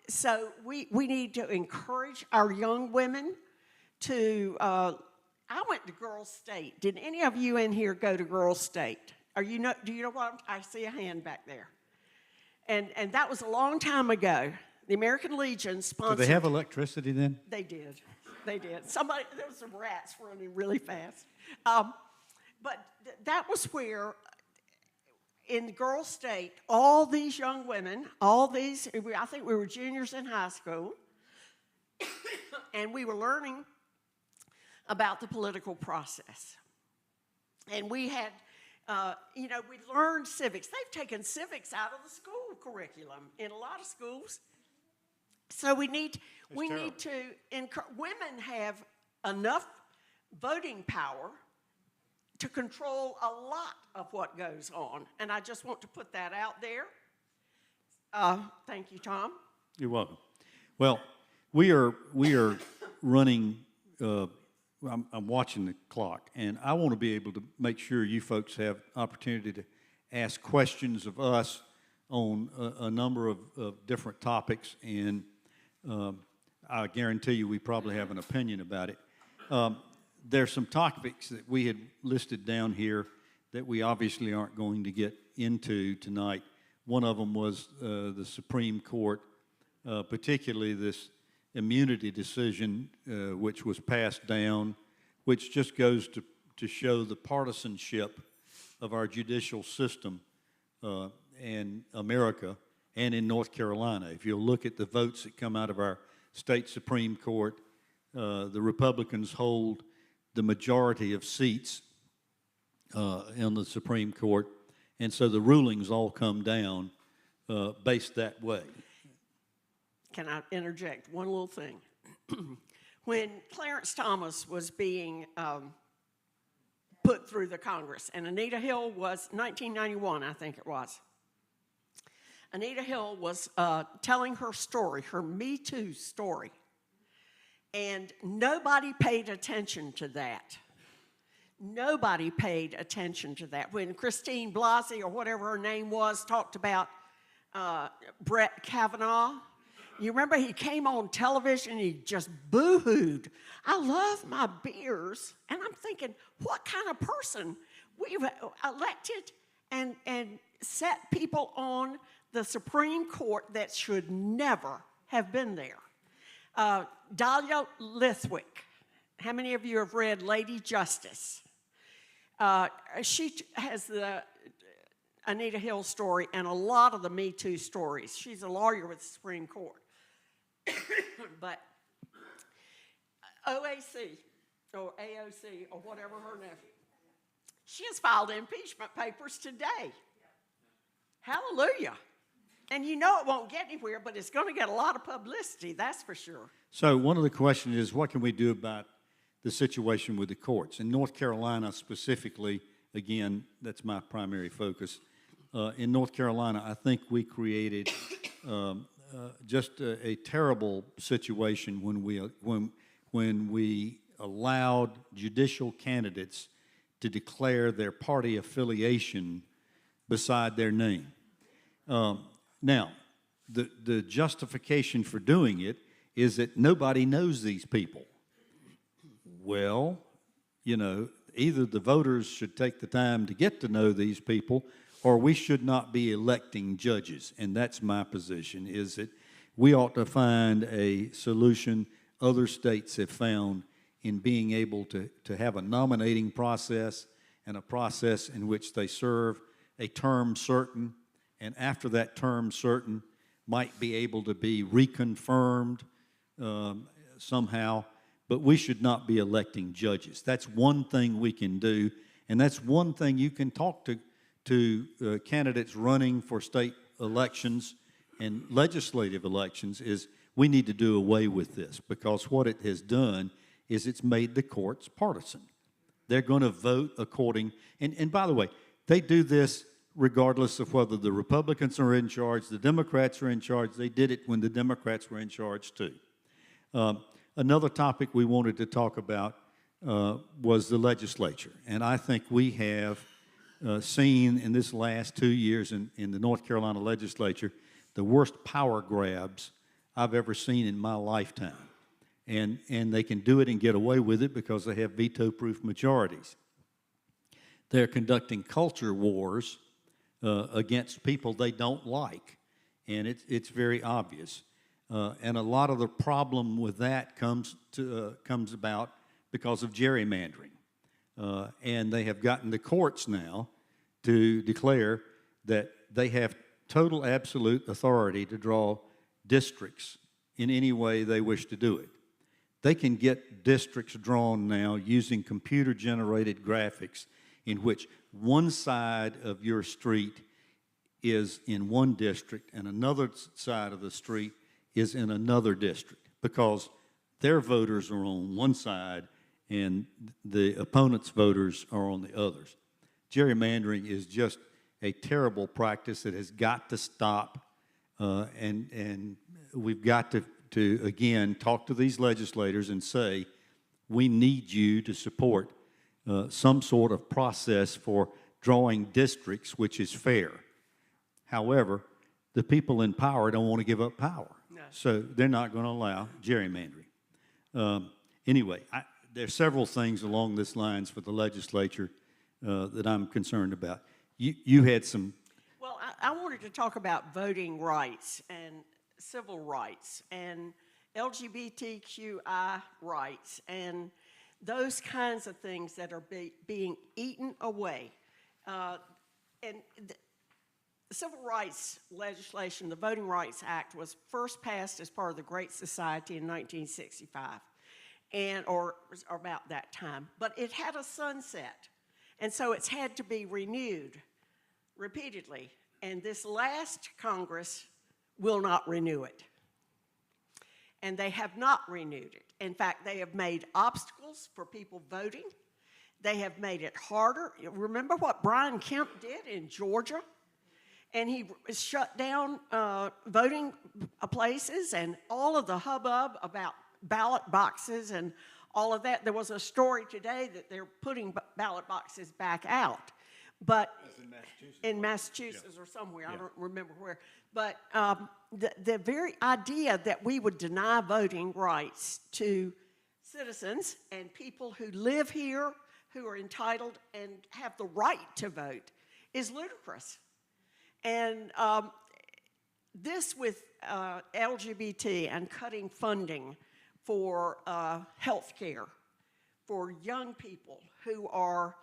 so we need to encourage our young women to, I went to Girls State. Did any of you in here go to Girls State? Do you know what I see a hand back there? And that was a long time ago. The American Legion sponsored. Do they have electricity then? They did. They did. There was some rats running really fast. But that was where, in Girls State, all these young women, I think we were juniors in high school, and we were learning about the political process. And we had, we learned civics. They've taken civics out of the school curriculum in a lot of schools. So we need to encourage, women have enough voting power to control a lot of what goes on. And I just want to put that out there. Thank you, Tom. You're welcome. Well, we are running, I'm watching the clock, and I want to be able to make sure you folks have opportunity to ask questions of us on a number of different topics, and I guarantee you we probably have an opinion about it. There's some topics that we had listed down here that we obviously aren't going to get into tonight. One of them was the Supreme Court, particularly this immunity decision, which was passed down, which just goes to show the partisanship of our judicial system in America and in North Carolina. If you'll look at the votes that come out of our state Supreme Court, the Republicans hold the majority of seats in the Supreme Court, and so the rulings all come down based that way. Can I interject one little thing? When Clarence Thomas was being put through the Congress, and Anita Hill was, 1991, I think it was, Anita Hill was telling her story, her Me Too story, and nobody paid attention to that. Nobody paid attention to that. When Christine Blasey, or whatever her name was, talked about Brett Kavanaugh, you remember he came on television and he just boo-hooed. I love my beers. And I'm thinking, what kind of person we've elected and set people on the Supreme Court that should never have been there. Dahlia Lithwick. How many of you have read Lady Justice? She has Anita Hill's story and a lot of the Me Too stories. She's a lawyer with the Supreme Court. But OAC, or AOC, or whatever her name, she has filed impeachment papers today. Hallelujah. And you know it won't get anywhere, but it's going to get a lot of publicity, that's for sure. So one of the questions is, what can we do about the situation with the courts? In North Carolina specifically, again, that's my primary focus. In North Carolina, I think we created just a terrible situation when we allowed judicial candidates to declare their party affiliation beside their name. Now, the justification for doing it is that nobody knows these people. Well, you know, either the voters should take the time to get to know these people, or we should not be electing judges. And that's my position, is that we ought to find a solution other states have found in being able to have a nominating process and a process in which they serve a term certain, and after that term certain might be able to be reconfirmed somehow, but we should not be electing judges. That's one thing we can do, and that's one thing you can talk to candidates running for state elections and legislative elections, is we need to do away with this, because what it has done is it's made the courts partisan. They're going to vote according, and by the way, they do this regardless of whether the Republicans are in charge, the Democrats are in charge. They did it when the Democrats were in charge too. Another topic we wanted to talk about was the legislature, and I think we have seen in this last 2 years in the North Carolina legislature the worst power grabs I've ever seen in my lifetime. And they can do it and get away with it because they have veto-proof majorities. They're conducting culture wars against people they don't like, and it's very obvious. And a lot of the problem with that comes about because of gerrymandering. And they have gotten the courts now to declare that they have total absolute authority to draw districts in any way they wish to do it. They can get districts drawn now using computer-generated graphics in which one side of your street is in one district and another side of the street is in another district, because their voters are on one side and the opponent's voters are on the others. Gerrymandering is just a terrible practice that has got to stop, and we've got to again talk to these legislators and say, we need you to support some sort of process for drawing districts which is fair. However, the people in power don't want to give up power, so they're not going to allow gerrymandering. Anyway, there are several things along this lines for the legislature that I'm concerned about. You had some. Well, I wanted to talk about voting rights and civil rights and LGBTQI rights and those kinds of things that are being eaten away. And the civil rights legislation, the Voting Rights Act, was first passed as part of the Great Society in 1965, or about that time. But it had a sunset, and so it's had to be renewed repeatedly. And this last Congress will not renew it. And they have not renewed it. In fact, they have made obstacles for people voting. They have made it harder. Remember what Brian Kemp did in Georgia? And he shut down voting places and all of the hubbub about ballot boxes and all of that. There was a story today that they're putting ballot boxes back out. But in Massachusetts or somewhere, I don't remember where. But the very idea that we would deny voting rights to citizens and people who live here, who are entitled and have the right to vote, is ludicrous. And this with LGBT and cutting funding for health care for young people who are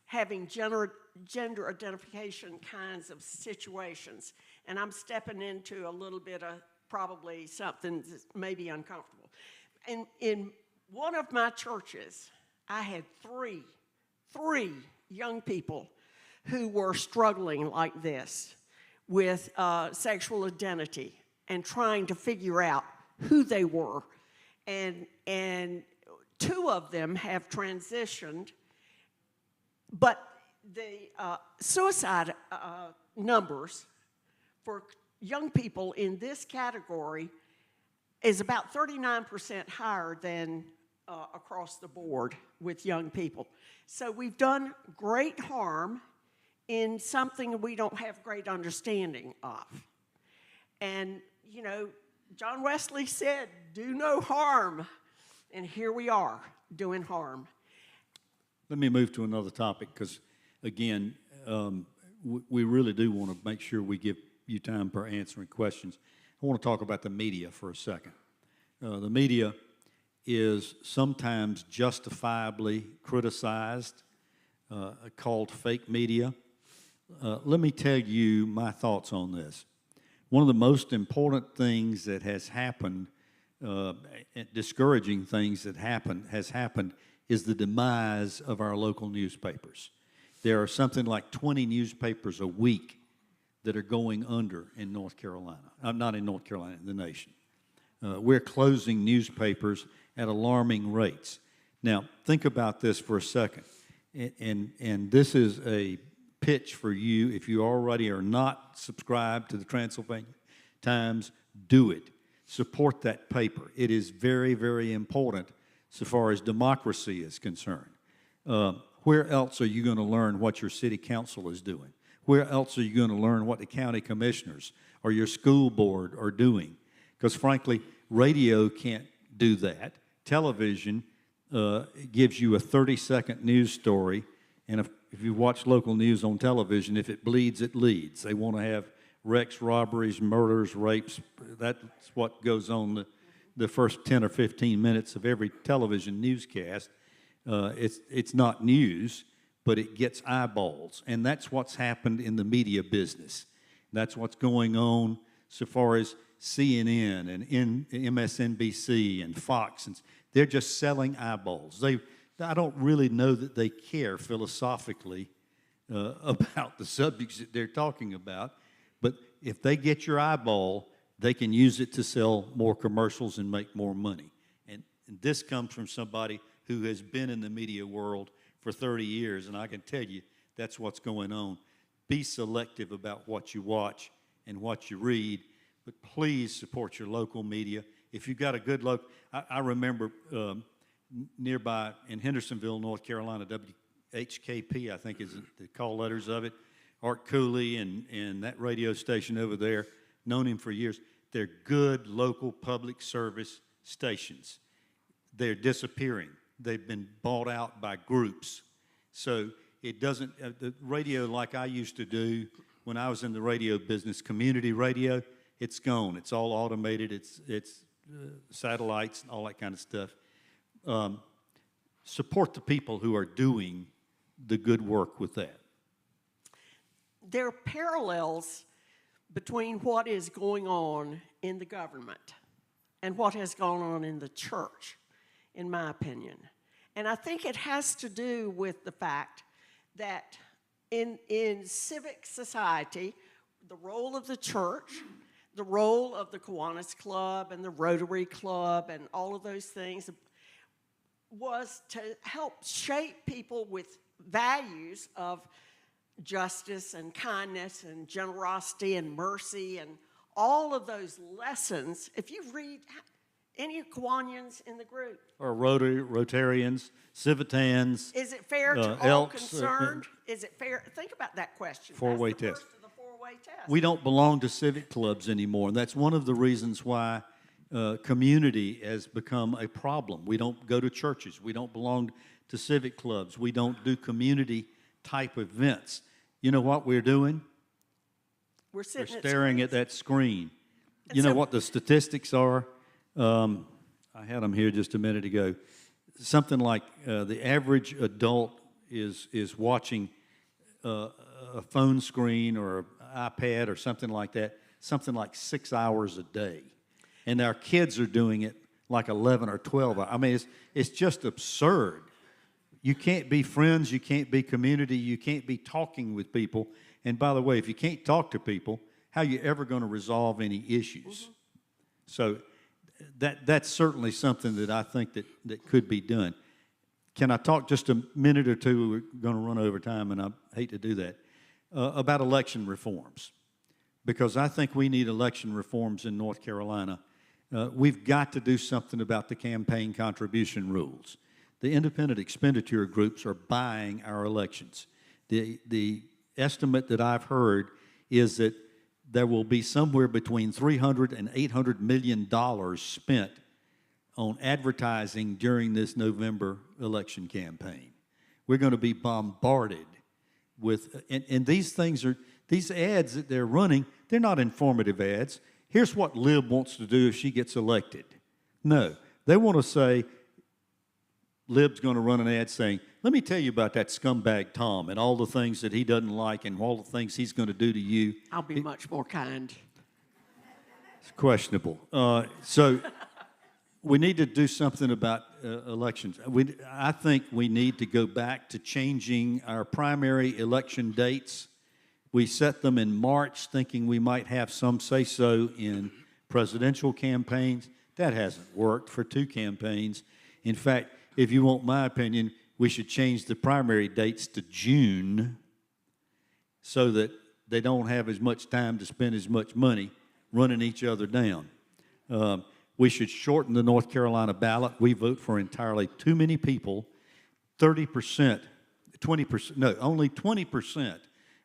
having gender identification kinds of situations. And I'm stepping into a little bit of probably something that may be uncomfortable. In one of my churches, I had three young people who were struggling like this with sexual identity and trying to figure out who they were. And two of them have transitioned, but the suicide numbers for young people in this category is about 39% higher than across the board with young people. So we've done great harm in something we don't have great understanding of. And, you know, John Wesley said, do no harm. And here we are doing harm. Let me move to another topic because, again, we really do want to make sure we give you time for answering questions. I want to talk about the media for a second. The media is sometimes justifiably criticized, called fake media. Let me tell you my thoughts on this. One of the most important things that has happened, discouraging things that has happened, is the demise of our local newspapers. There are something like 20 newspapers a week that are going under in North Carolina. Not in North Carolina, in the nation. We're closing newspapers at alarming rates. Now, think about this for a second. And this is a pitch for you. If you already are not subscribed to the Transylvania Times, do it. Support that paper. It is very, very important so far as democracy is concerned. Where else are you going to learn what your city council is doing? Where else are you going to learn what the county commissioners or your school board are doing? Because frankly, radio can't do that. Television gives you a 30-second news story, and if you watch local news on television, if it bleeds, it leads. They want to have wrecks, robberies, murders, rapes. That's what goes on the first 10 or 15 minutes of every television newscast. It's not news, but it gets eyeballs, and that's what's happened in the media business. That's what's going on so far as CNN and MSNBC and Fox, and they're just selling eyeballs. I don't really know that they care philosophically about the subjects that they're talking about, but if they get your eyeball, they can use it to sell more commercials and make more money. And this comes from somebody who has been in the media world for 30 years, and I can tell you that's what's going on. Be selective about what you watch and what you read, but please support your local media. If you've got a good local, I remember nearby in Hendersonville, North Carolina, WHKP, I think is the call letters of it, Art Cooley and that radio station over there, known him for years. They're good local public service stations. They're disappearing. They've been bought out by groups. So it doesn't, the radio like I used to do when I was in the radio business, community radio, it's gone. It's all automated. It's satellites and all that kind of stuff. Support the people who are doing the good work with that. There are parallels between what is going on in the government and what has gone on in the church, in my opinion. And I think it has to do with the fact that in civic society, the role of the church, the role of the Kiwanis Club and the Rotary Club and all of those things was to help shape people with values of justice and kindness and generosity and mercy and all of those lessons. If you read any Kiwanians in the group, or Rotarians, Civitans. Is it fair to all Elks, concerned? Is it fair? Think about that question. Four-way That's the test. first of the four-way test. We don't belong to civic clubs anymore, and that's one of the reasons why community has become a problem. We don't go to churches. We don't belong to civic clubs. We don't do community-type events. You know what we're doing? We're sitting staring at that screen. And You know so- what the statistics are? I had them here just a minute ago. Something like the average adult is watching a phone screen or an iPad or something like that, something like 6 hours a day. And our kids are doing it like 11 or 12 hours. I mean, it's just absurd. You can't be friends, you can't be community, you can't be talking with people. And by the way, if you can't talk to people, how are you ever going to resolve any issues? Mm-hmm. So that's certainly something that I think that could be done. Can I talk just a minute or two? We're going to run over time, and I hate to do that, about election reforms. Because I think we need election reforms in North Carolina. We've got to do something about the campaign contribution rules. The independent expenditure groups are buying our elections. The estimate that I've heard is that there will be somewhere between $300 and $800 million spent on advertising during this November election campaign. We're going to be bombarded with, and these things are, these ads that they're running, they're not informative ads. Here's what Lib wants to do if she gets elected. No, they want to say, Lib's going to run an ad saying, let me tell you about that scumbag Tom and all the things that he doesn't like and all the things he's going to do to you. I'll be much more kind. It's questionable. So we need to do something about elections. I think we need to go back to changing our primary election dates. We set them in March thinking we might have some say-so in presidential campaigns. That hasn't worked for 2 campaigns. In fact, if you want my opinion, we should change the primary dates to June so that they don't have as much time to spend as much money running each other down. We should shorten the North Carolina ballot. We vote for entirely too many people. 30%, 20%, no, only 20%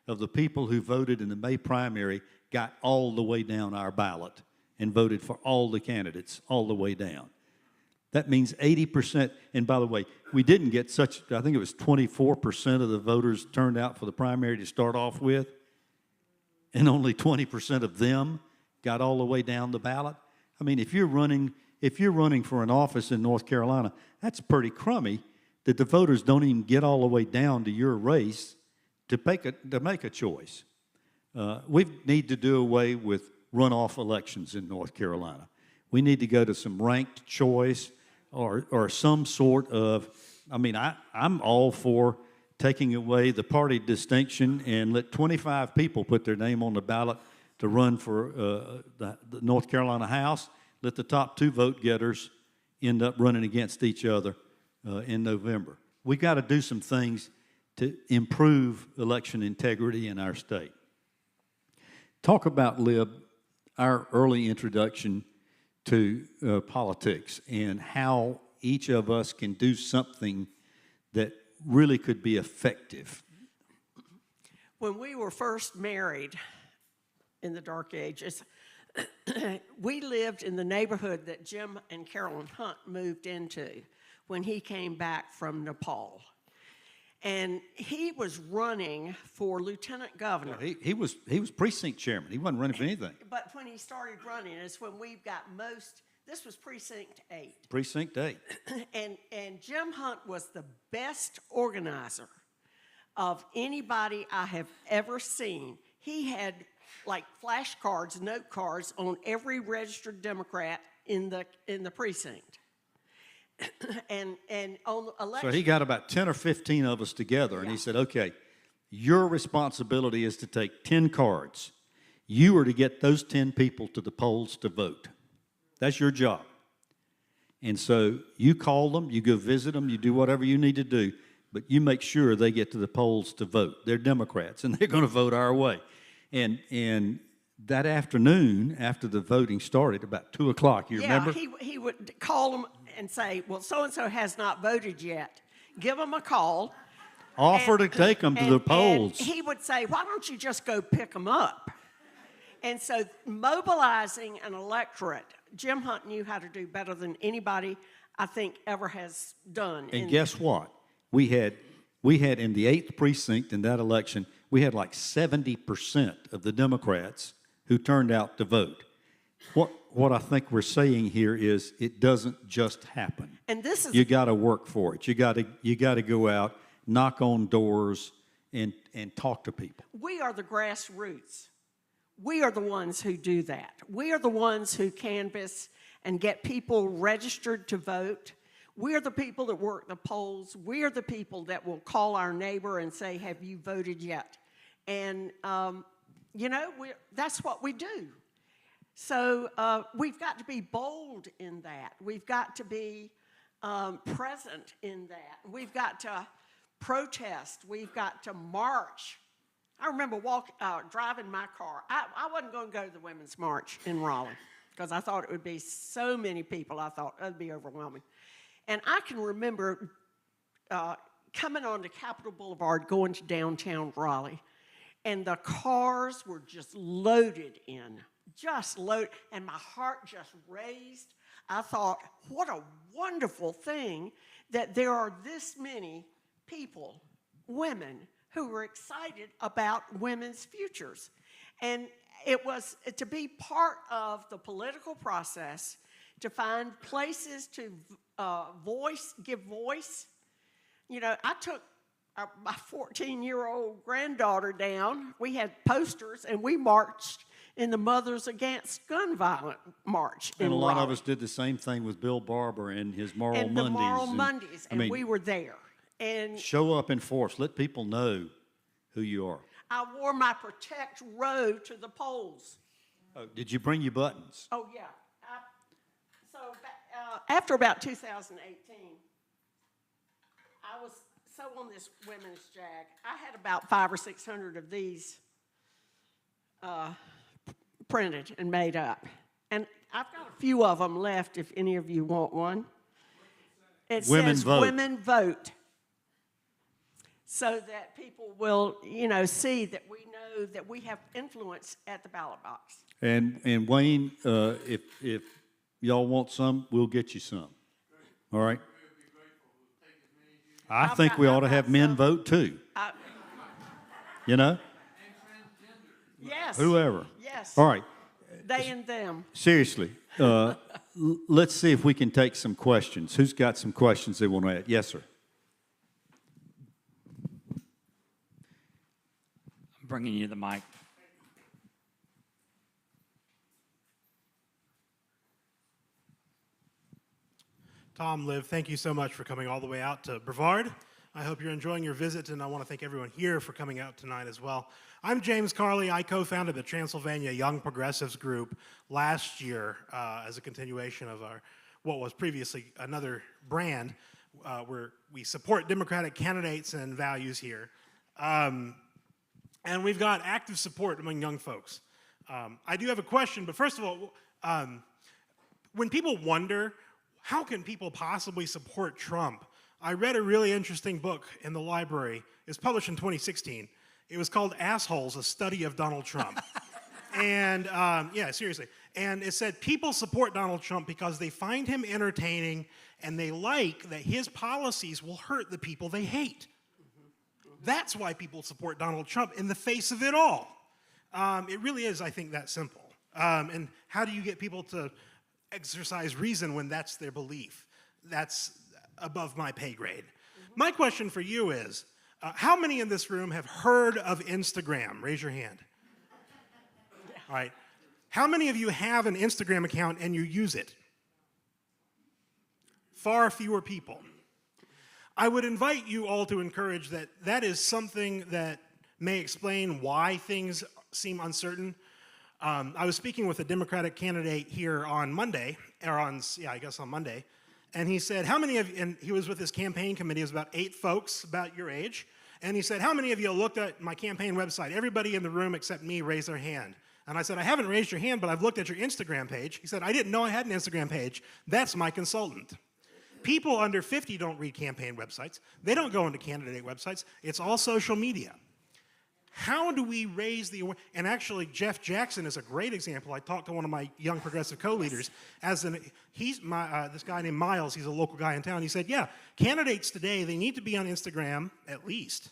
of the people who voted in the May primary got all the way down our ballot and voted for all the candidates all the way down. That means 80%, and by the way, we didn't get such, I think it was 24% of the voters turned out for the primary to start off with, and only 20% of them got all the way down the ballot. I mean, if you're running for an office in North Carolina, that's pretty crummy that the voters don't even get all the way down to your race to make a choice. We need to do away with runoff elections in North Carolina. We need to go to some ranked choice or some sort of, I mean, I'm all for taking away the party distinction and let 25 people put their name on the ballot to run for the North Carolina House. Let the top 2 vote getters end up running against each other in November. We got to do some things to improve election integrity in our state. Talk about, Lib, our early introduction to politics and how each of us can do something that really could be effective. When we were first married in the dark ages, we lived in the neighborhood that Jim and Carolyn Hunt moved into when he came back from Nepal. And he was running for lieutenant governor. He was precinct chairman. He wasn't running for anything. But when he started running, is when we've got most. This was precinct 8. Precinct 8. And Jim Hunt was the best organizer of anybody I have ever seen. He had like flashcards, note cards on every registered Democrat in the precinct. and on election. So he got about 10 or 15 of us together, and he said, okay, your responsibility is to take 10 cards. You are to get those 10 people to the polls to vote. That's your job. And so you call them, you go visit them, you do whatever you need to do, but you make sure they get to the polls to vote. They're Democrats, and they're going to vote our way. And that afternoon, after the voting started, about 2 o'clock, you remember? Yeah, he would call them and say, well, so-and-so has not voted yet. Give them a call. Offer to take them to the polls. And he would say, why don't you just go pick them up? And so mobilizing an electorate, Jim Hunt knew how to do better than anybody I think ever has done. And guess what? We had in the 8th precinct in that election, we had like 70% of the Democrats who turned out to vote. What I think we're saying here is it doesn't just happen. And this is you got to work for it. You got to go out knock on doors and talk to people. We are the grassroots. We are the ones who do that. We are the ones who canvass and get people registered to vote. We are the people that work the polls. We are the people that will call our neighbor and say, have you voted yet? And, that's what we do. So we've got to be bold in that. We've got to be present in that. We've got to protest. We've got to march. I remember driving my car. I wasn't going to go to the Women's March in Raleigh because I thought it would be so many people. I thought it would be overwhelming. And I can remember coming onto Capitol Boulevard, going to downtown Raleigh, and the cars were just loaded in, and my heart just raised. I thought, what a wonderful thing that there are this many people, women, who were excited about women's futures. And it was to be part of the political process, to find places to give voice. I took my 14-year-old granddaughter down. We had posters, and we marched in the Mothers Against Gun Violence March in And a lot Raleigh. of us did the same thing with Bill Barber and his Moral and Mondays. the Moral Mondays, and we were there. And show up in force. Let people know who you are. I wore my Protect Roe to the polls. Oh, did you bring your buttons? Oh, yeah. After about 2018, I was so on this women's jag. I had about 500 or 600 of these printed and made up. And I've got a few of them left if any of you want one. It Women says vote. Women Vote. So that people will, see that we know that we have influence at the ballot box. And Wayne, if y'all want some, we'll get you some. All right? I think we ought to have men vote too. Yes. Whoever. Yes. All right. They and them. Seriously, let's see if we can take some questions. Who's got some questions they want to add? Yes, sir. I'm bringing you the mic. Tom, Lib, thank you so much for coming all the way out to Brevard. I hope you're enjoying your visit, and I want to thank everyone here for coming out tonight as well. I'm James Carley. I co-founded the Transylvania Young Progressives group last year as a continuation of what was previously another brand where we support Democratic candidates and values here. And we've got active support among young folks. I do have a question, but first of all, when people wonder, how can people possibly support Trump? I read a really interesting book in the library. It was published in 2016. It was called Assholes, A Study of Donald Trump. And, yeah, seriously. And it said people support Donald Trump because they find him entertaining and they like that his policies will hurt the people they hate. That's why people support Donald Trump in the face of it all. It really is, I think, that simple. And how do you get people to exercise reason when that's their belief? That's above my pay grade. My question for you is, how many in this room have heard of Instagram? Raise your hand. All right. How many of you have an Instagram account and you use it? Far fewer people. I would invite you all to encourage that that is something that may explain why things seem uncertain. I was speaking with a Democratic candidate here on Monday, on Monday, and he said, how many of you, and he was with his campaign committee, it was about 8 folks about your age, and he said, how many of you looked at my campaign website? Everybody in the room except me raised their hand. And I said, I haven't raised your hand, but I've looked at your Instagram page. He said, I didn't know I had an Instagram page. That's my consultant. People under 50 don't read campaign websites. They don't go into candidate websites. It's all social media. How do we raise the awareness? And actually, Jeff Jackson is a great example. I talked to one of my young progressive co-leaders. This guy named Miles, he's a local guy in town. He said, yeah, candidates today, they need to be on Instagram at least.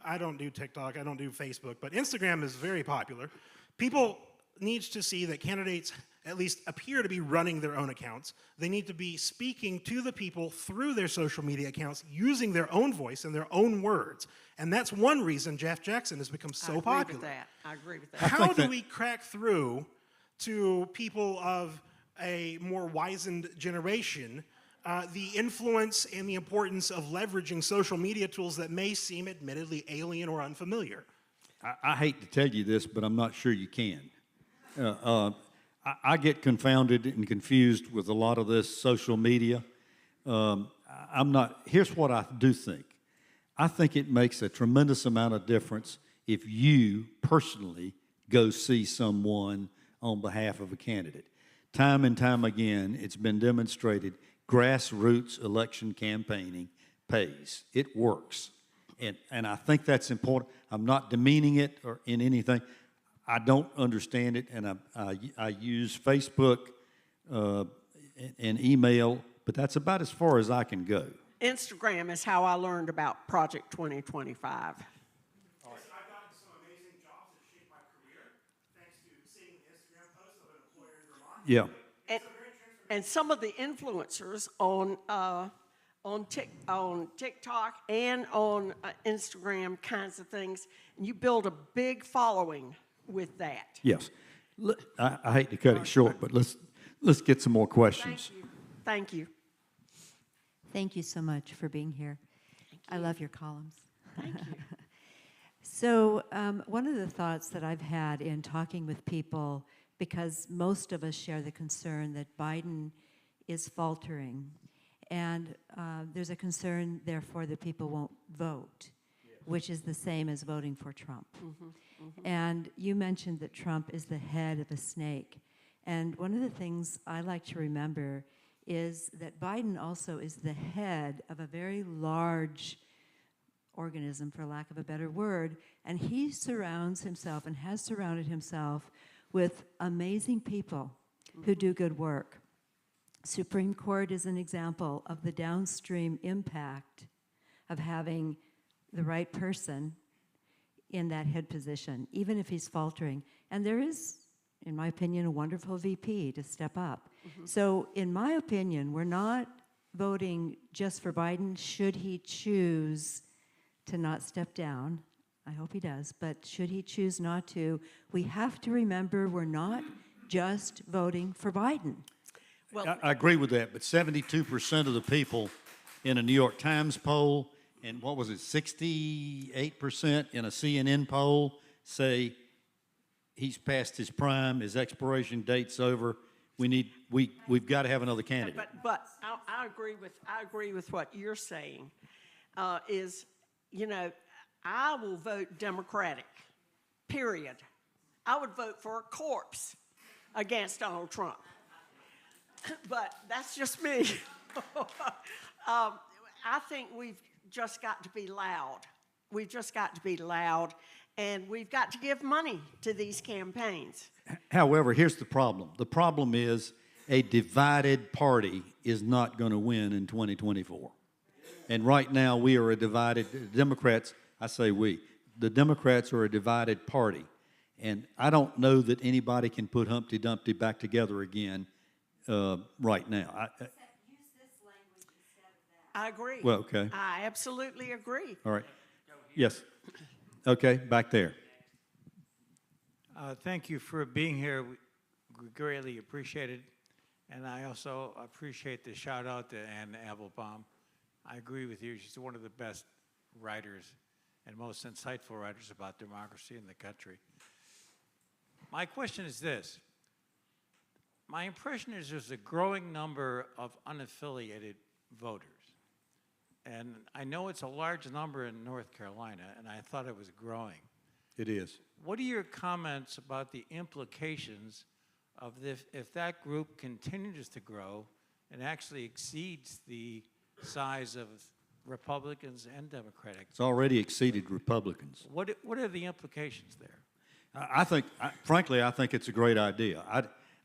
I don't do TikTok, I don't do Facebook, but Instagram is very popular. People need to see that candidates at least appear to be running their own accounts. They need to be speaking to the people through their social media accounts, using their own voice and their own words. And that's one reason Jeff Jackson has become so popular. I agree with that. How do we crack through to people of a more wizened generation the influence and the importance of leveraging social media tools that may seem admittedly alien or unfamiliar? I hate to tell you this, but I'm not sure you can. I get confounded and confused with a lot of this social media. Here's what I do think. I think it makes a tremendous amount of difference if you personally go see someone on behalf of a candidate. Time and time again, it's been demonstrated grassroots election campaigning pays. It works. And I think that's important. I'm not demeaning it or in anything. I don't understand it, and I use Facebook and email, but that's about as far as I can go. Instagram is how I learned about Project 2025. I've gotten some amazing jobs that shaped my career thanks to seeing the Instagram posts of an employer in Vermont. Yeah. And some of the influencers on TikTok and on Instagram kinds of things, and you build a big following with that. Yes. I hate to cut it short, but let's get some more questions. Thank you. Thank you so much for being here. I love your columns. Thank you. So one of the thoughts that I've had in talking with people, because most of us share the concern that Biden is faltering, and there's a concern, therefore, that people won't vote, which is the same as voting for Trump. And you mentioned that Trump is the head of a snake. And one of the things I like to remember is that Biden also is the head of a very large organism, for lack of a better word, and he surrounds himself and has surrounded himself with amazing people who do good work. Supreme Court is an example of the downstream impact of having the right person in that head position, even if he's faltering. And there is, in my opinion, a wonderful VP to step up. So in my opinion, we're not voting just for Biden should he choose to not step down. I hope he does, but should he choose not to, we have to remember we're not just voting for Biden. Well, I agree with that, but 72% of the people in a New York Times poll, and what was it, 68% in a CNN poll say he's past his prime, his expiration date's over. We've got to have another candidate. but I agree with what you're saying. I will vote Democratic. Period. I would vote for a corpse against Donald Trump. But that's just me. I think we've just got to be loud. We've just got to be loud, and we've got to give money to these campaigns. However, here's the problem. The problem is a divided party is not going to win in 2024. And right now we are a divided, Democrats, I say we, the Democrats are a divided party. And I don't know that anybody can put Humpty Dumpty back together again right now. Use this language instead of that. I agree. Well, okay. I absolutely agree. All right. Yes. Okay, back there. Thank you for being here. We greatly appreciate it. And I also appreciate the shout out to Ann Applebaum. I agree with you. She's one of the best writers and most insightful writers about democracy in the country. My question is this. My impression is there's a growing number of unaffiliated voters. And I know it's a large number in North Carolina, and I thought it was growing. It is. What are your comments about the implications of this, if that group continues to grow and actually exceeds the size of Republicans and Democratic? It's already exceeded Republicans. What are the implications there? Frankly, I think it's a great idea.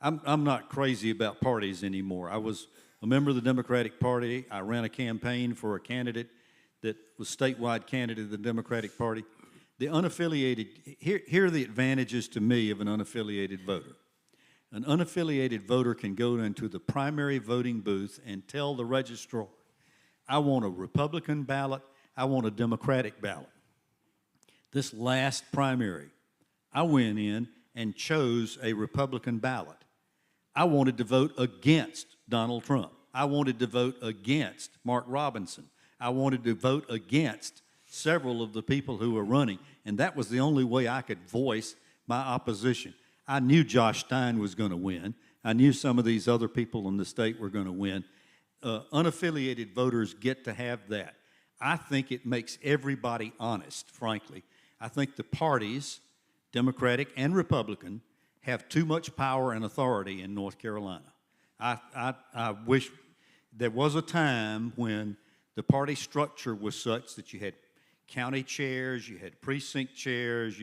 I'm not crazy about parties anymore. I was a member of the Democratic Party. I ran a campaign for a candidate that was statewide candidate of the Democratic Party. The unaffiliated, here are the advantages to me of an unaffiliated voter. An unaffiliated voter can go into the primary voting booth and tell the registrar, I want a Republican ballot, I want a Democratic ballot. This last primary, I went in and chose a Republican ballot. I wanted to vote against Donald Trump. I wanted to vote against Mark Robinson. I wanted to vote against several of the people who were running, and that was the only way I could voice my opposition. I knew Josh Stein was going to win. I knew some of these other people in the state were going to win. Unaffiliated voters get to have that. I think it makes everybody honest, frankly. I think the parties, Democratic and Republican, have too much power and authority in North Carolina. I wish there was a time when the party structure was such that you had county chairs, you had precinct chairs,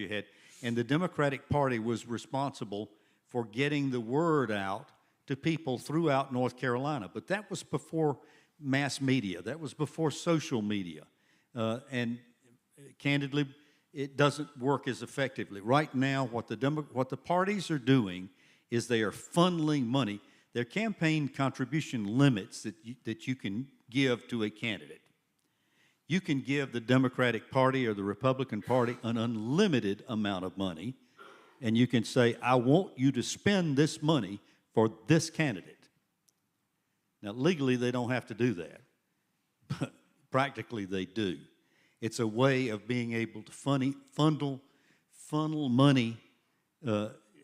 and the Democratic Party was responsible for getting the word out to people throughout North Carolina. But that was before mass media. That was before social media. And candidly, it doesn't work as effectively. Right now, what the parties are doing is they are funneling money. Their campaign contribution limits that you can give to a candidate. You can give the Democratic Party or the Republican Party an unlimited amount of money, and you can say, I want you to spend this money for this candidate. Now, legally, they don't have to do that, but practically they do. It's a way of being able to funnel money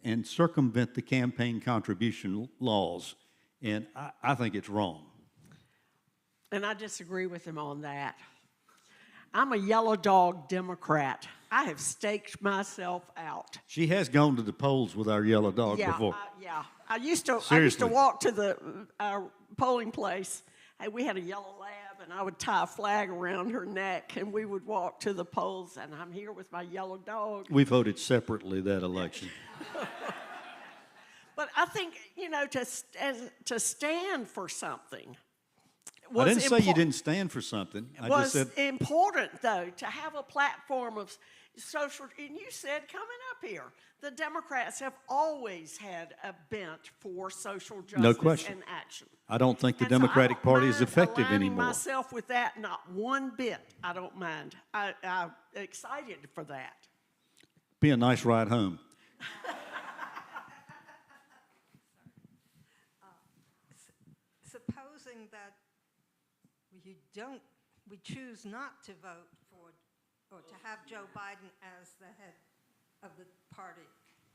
and circumvent the campaign contribution laws, and I think it's wrong. And I disagree with him on that. I'm a yellow dog Democrat. I have staked myself out. She has gone to the polls with our yellow dog before. I used to Seriously. walk to our polling place, and we had a yellow lab, and I would tie a flag around her neck, and we would walk to the polls, and I'm here with my yellow dog. We voted separately that election. But I think, to stand for something I didn't say you didn't stand for something. I just said important, though, to have a platform of social, and you said coming up here, the Democrats have always had a bent for social justice and action. I don't think the And so Democratic Party is mind effective aligning anymore. myself with that, not one bit. I don't mind. I'm excited for that. Be a nice ride home. Supposing that we choose not to vote for, or to have Joe Biden as the head of the party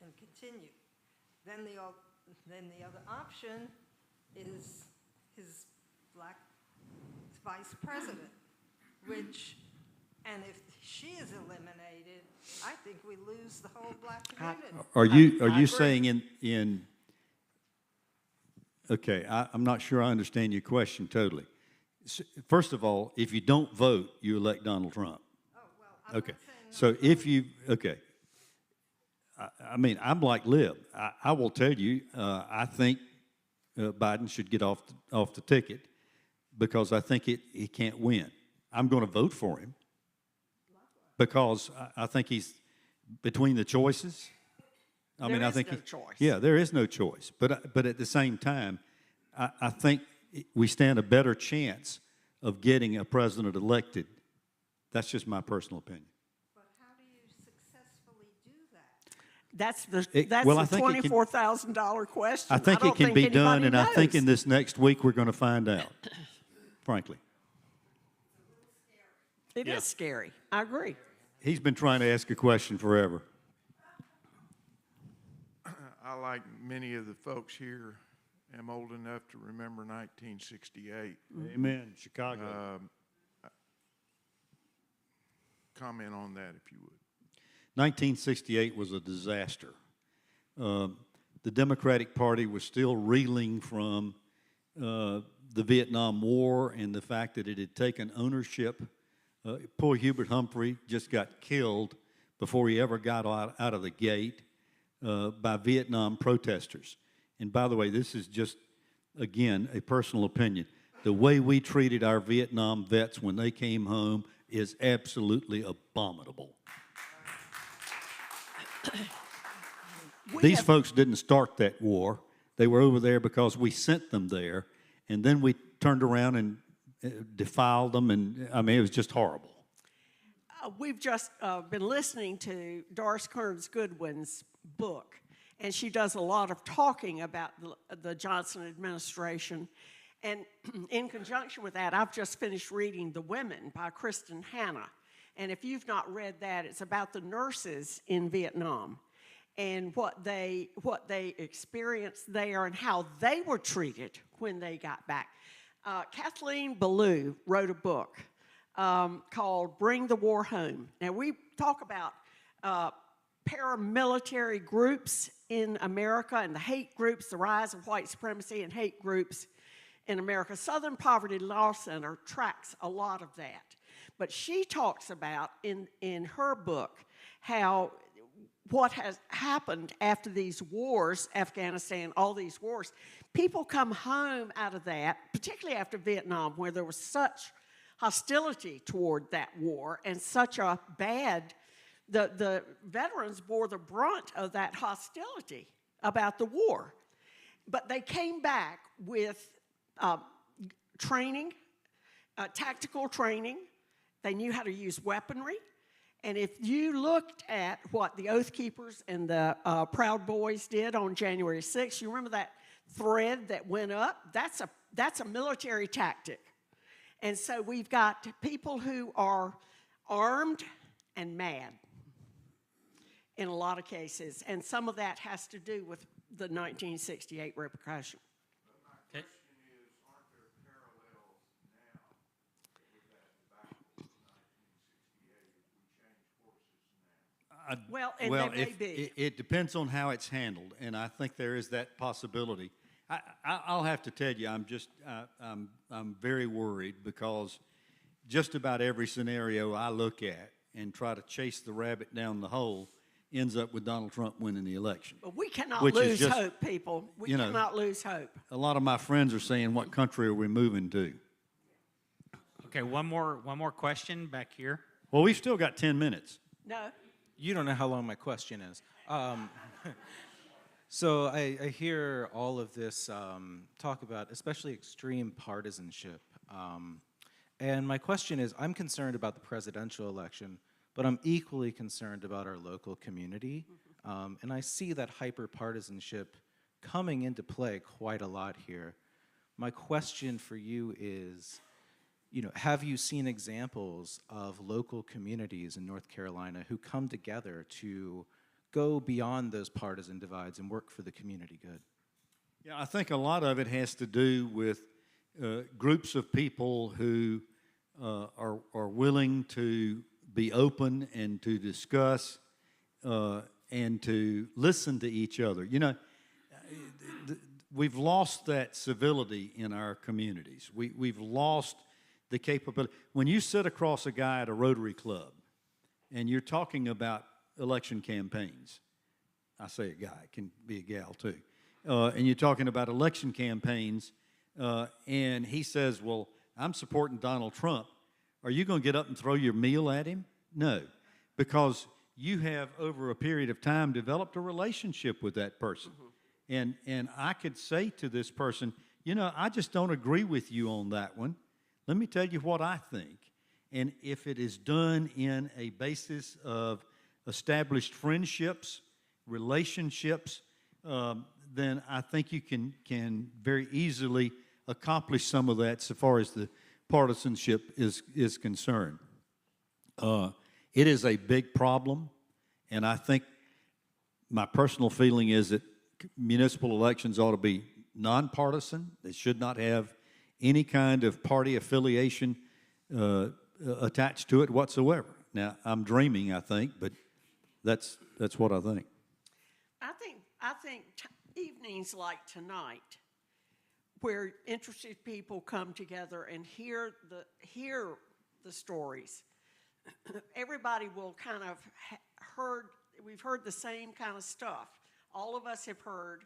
and continue, then the other option is his black vice president, and if she is eliminated, I think we lose the whole black community. Are you saying okay, I'm not sure I understand your question totally. First of all, if you don't vote, you elect Donald Trump. Oh, well, I'm Okay, not saying so if you, okay, I mean, I'm like Lib. I will tell you, I think Biden should get off the ticket because I think he can't win. I'm going to vote for him because I think he's between the choices. I mean, I think no choice. Yeah, there is no choice. But at the same time, I think we stand a better chance of getting a president elected. That's just my personal opinion. But how do you successfully do that? That's Well, I the think it can- $24,000 question. I think don't it can be done, anybody and I think knows. in this next week we're going to find out, frankly. It is scary. I agree. He's been trying to ask a question forever. I, like many of the folks here, am old enough to remember 1968. Amen. Chicago. Comment on that, if you would. 1968 was a disaster. The Democratic Party was still reeling from the Vietnam War and the fact that it had taken ownership. Poor Hubert Humphrey just got killed before he ever got out of the gate by Vietnam protesters. And by the way, this is just, again, a personal opinion. The way we treated our Vietnam vets when they came home is absolutely abominable. These folks didn't start that war. They were over there because we sent them there, and then we turned around and defiled them, and I mean, it was just horrible. We've just been listening to Doris Kearns Goodwin's book, and she does a lot of talking about the Johnson administration. And in conjunction with that, I've just finished reading The Women by Kristen Hanna. And if you've not read that, it's about the nurses in Vietnam and what they experienced there and how they were treated when they got back. Kathleen Ballou wrote a book called Bring the War Home. Now, we talk about paramilitary groups in America and the hate groups, the rise of white supremacy and hate groups in America. Southern Poverty Law Center tracks a lot of that. But she talks about in her book how what has happened after these wars, Afghanistan, all these wars, people come home out of that, particularly after Vietnam, where there was such hostility toward that war and such a bad, the veterans bore the brunt of that hostility about the war. But they came back with training, tactical training. They knew how to use weaponry. And if you looked at what the Oath Keepers and the Proud Boys did on January 6th, you remember that thread that went up? That's a military tactic. And so we've got people who are armed and mad in a lot of cases. And some of that has to do with the 1968 repercussion. My question is, aren't there parallels now with that debacle in 1968 if we change forces now? Well, and Well, there may be. it depends on how it's handled, and I think there is that possibility. I'll have to tell you, I'm very worried because just about every scenario I look at and try to chase the rabbit down the hole ends up with Donald Trump winning the election. But we cannot Which is lose just, hope, people. We you know, cannot lose hope. A lot of my friends are saying, "What country are we moving to?" Okay, one more question back here. Well, we've still got 10 minutes. No. You don't know how long my question is. So I hear all of this talk about especially extreme partisanship. And my question is, I'm concerned about the presidential election, but I'm equally concerned about our local community. And I see that hyper-partisanship coming into play quite a lot here. My question for you is, have you seen examples of local communities in North Carolina who come together to go beyond those partisan divides and work for the community good? Yeah, I think a lot of it has to do with groups of people who are willing to be open and to discuss and to listen to each other. We've lost that civility in our communities. We've lost the capability. When you sit across a guy at a Rotary Club and you're talking about election campaigns, I say a guy, it can be a gal too, and you're talking about election campaigns, and he says, well, I'm supporting Donald Trump, are you going to get up and throw your meal at him? No, because you have, over a period of time, developed a relationship with that person. And I could say to this person, I just don't agree with you on that one. Let me tell you what I think. And if it is done in a basis of established friendships, relationships, then I think you can very easily accomplish some of that so far as the partisanship is concerned. It is a big problem, and I think my personal feeling is that municipal elections ought to be nonpartisan. They should not have any kind of party affiliation attached to it whatsoever. Now, I'm dreaming, I think, but that's what I think. I think evenings like tonight, where interested people come together and hear the stories, everybody will kind of we've heard the same kind of stuff. All of us have heard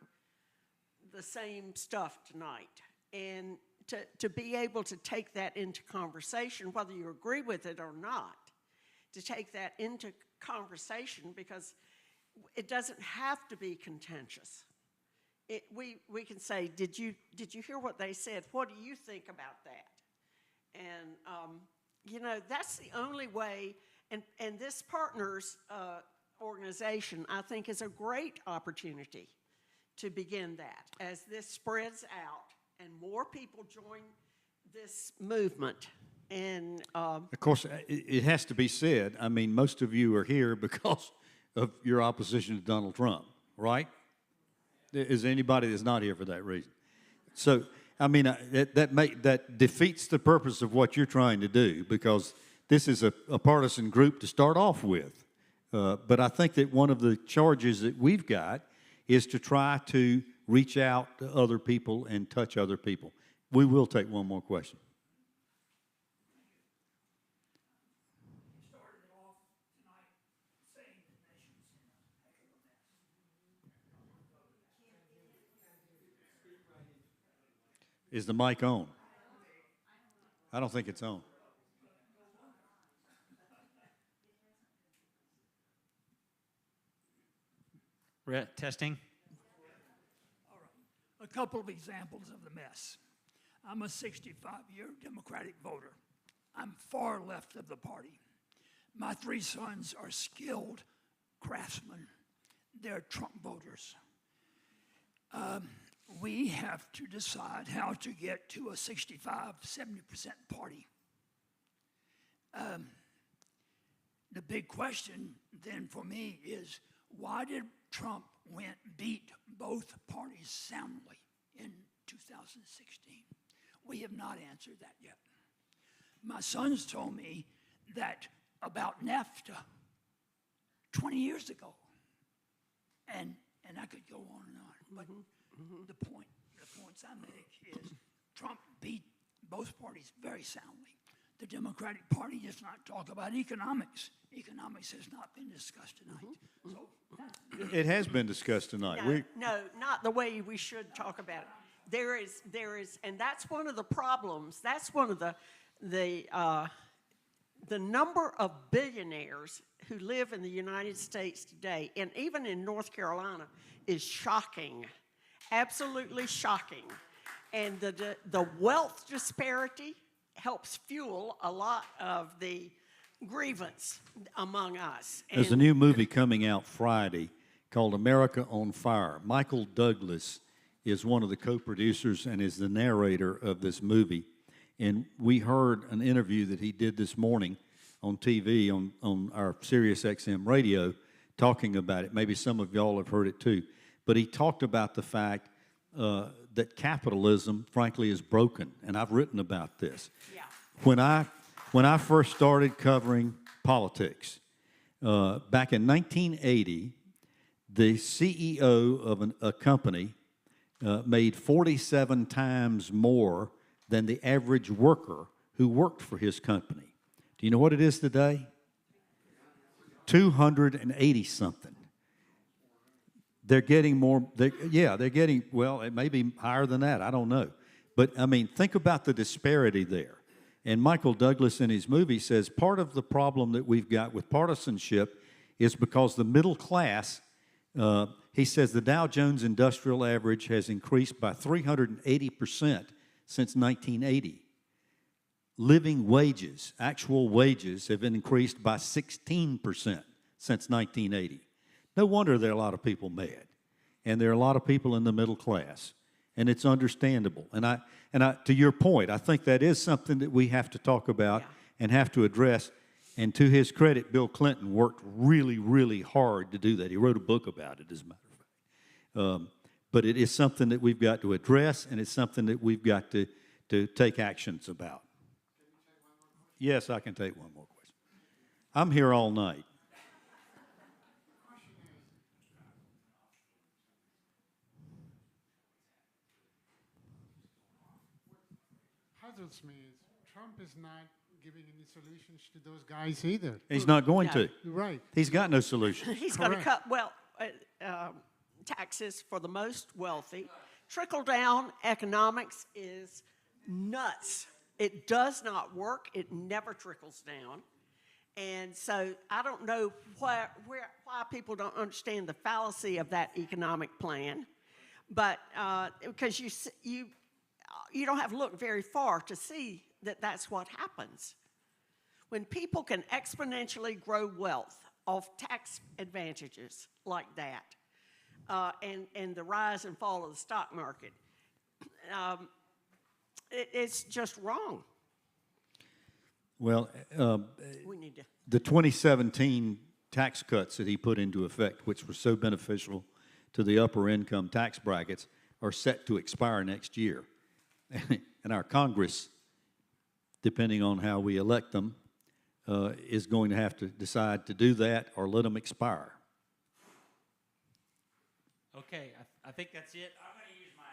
the same stuff tonight. And to be able to take that into conversation, whether you agree with it or not, to take that into conversation, because it doesn't have to be contentious. We can say, did you hear what they said? What do you think about that? And, that's the only way, and this partners organization, I think, is a great opportunity to begin that as this spreads out and more people join this movement. And Of course, it has to be said, I mean, most of you are here because of your opposition to Donald Trump, right? Is there anybody that's not here for that reason? So, I mean, that defeats the purpose of what you're trying to do, because this is a partisan group to start off with. But I think that one of the charges that we've got is to try to reach out to other people and touch other people. We will take one more question. Is the mic on? I don't think it's on. Testing. A couple of examples of the mess. I'm a 65-year Democratic voter. I'm far left of the party. My 3 sons are skilled craftsmen. They're Trump voters. We have to decide how to get to a 65-70% party. The big question then for me is, why did Trump beat both parties soundly in 2016? We have not answered that yet. My sons told me that about NAFTA 20 years ago, and I could go on and on, but the points I make is Trump beat both parties very soundly. The Democratic Party does not talk about economics. Economics has not been discussed tonight. So It has been discussed tonight. no, not the way we should talk about it. There is, and that's one of the problems. That's one of the number of billionaires who live in the United States today, and even in North Carolina, is shocking, absolutely shocking. And the wealth disparity helps fuel a lot of the grievance among us. There's a new movie coming out Friday called America on Fire. Michael Douglas is one of the co-producers and is the narrator of this movie. And we heard an interview that he did this morning on TV, on our Sirius XM radio, talking about it. Maybe some of y'all have heard it too. But he talked about the fact that capitalism, frankly, is broken. And I've written about this. Yeah. When I first started covering politics, back in 1980, the CEO of a company made 47 times more than the average worker who worked for his company. Do you know what it is today? 280 something. They're getting more, they're getting, well, it may be higher than that, I don't know. But, I mean, think about the disparity there. And Michael Douglas in his movie says part of the problem that we've got with partisanship is because the middle class, he says the Dow Jones Industrial Average has increased by 380% since 1980. Living wages, actual wages, have been increased by 16% since 1980. No wonder there are a lot of people mad. And there are a lot of people in the middle class. And it's understandable. And I, to your point, I think that is something that we have to talk about and have to address. And to his credit, Bill Clinton worked really, really hard to do that. He wrote a book about it, as a matter of fact. But it is something that we've got to address, and it's something that we've got to take actions about. Yes, I can take one more question. I'm here all night. Puzzles me is Trump is not giving any solutions to those guys either. He's not going to. Right. He's got no solution. He's going to cut, taxes for the most wealthy. Trickle-down economics is nuts. It does not work. It never trickles down. And so I don't know why people don't understand the fallacy of that economic plan, but because you don't have to look very far to see that that's what happens. When people can exponentially grow wealth off tax advantages like that, and the rise and fall of the stock market, it's just wrong. Well, We need to. the 2017 tax cuts that he put into effect, which were so beneficial to the upper income tax brackets, are set to expire next year. And our Congress, depending on how we elect them, is going to have to decide to do that or let them expire. Okay, I think that's it. I'm going to use my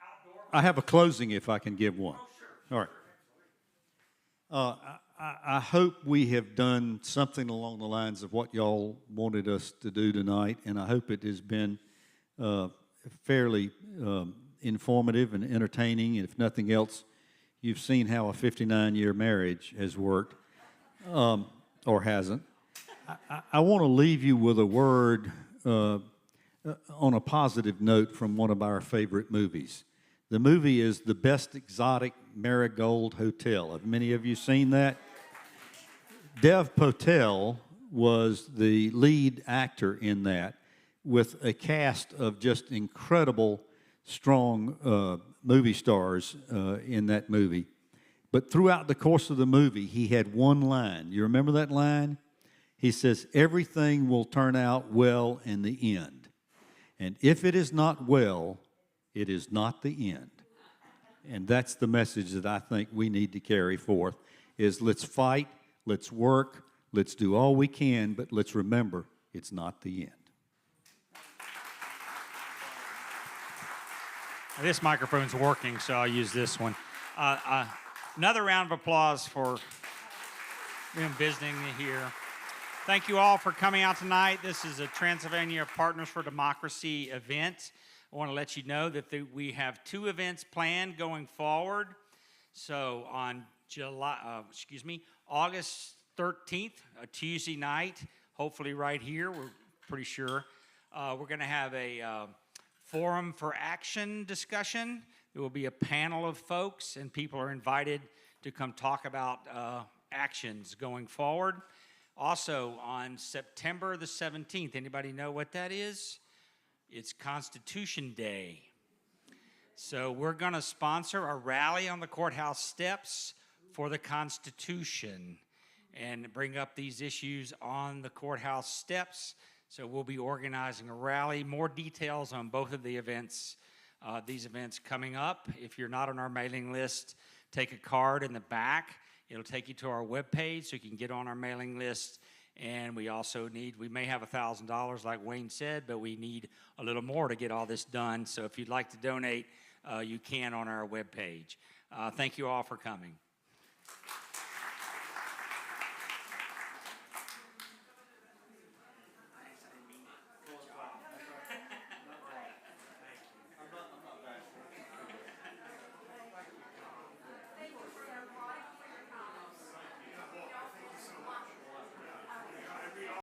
outdoor. I have a closing if I can give one. Oh, sure. All right. I hope we have done something along the lines of what y'all wanted us to do tonight, and I hope it has been fairly informative and entertaining. And if nothing else, you've seen how a 59-year marriage has worked, or hasn't. I want to leave you with a word on a positive note from one of our favorite movies. The movie is The Best Exotic Marigold Hotel. Have many of you seen that? Dev Patel was the lead actor in that, with a cast of just incredible, strong movie stars in that movie. But throughout the course of the movie, he had one line. You remember that line? He says, "Everything will turn out well in the end. And if it is not well, it is not the end." And that's the message that I think we need to carry forth, is let's fight, let's work, let's do all we can, but let's remember it's not the end. This microphone's working, so I'll use this one. Another round of applause for them visiting here. Thank you all for coming out tonight. This is a Transylvania Partners for Democracy event. I want to let you know that we have 2 events planned going forward. So on August 13th, a Tuesday night, hopefully right here, we're pretty sure, we're going to have a Forum for Action discussion. There will be a panel of folks, and people are invited to come talk about actions going forward. Also, on September the 17th, anybody know what that is? It's Constitution Day. So we're going to sponsor a rally on the courthouse steps for the Constitution and bring up these issues on the courthouse steps. So we'll be organizing a rally. More details on both of the events, these events coming up. If you're not on our mailing list, take a card in the back. It'll take you to our webpage so you can get on our mailing list. And we also we may have $1,000 like Wayne said, but we need a little more to get all this done. So if you'd like to donate, you can on our webpage. Thank you all for coming.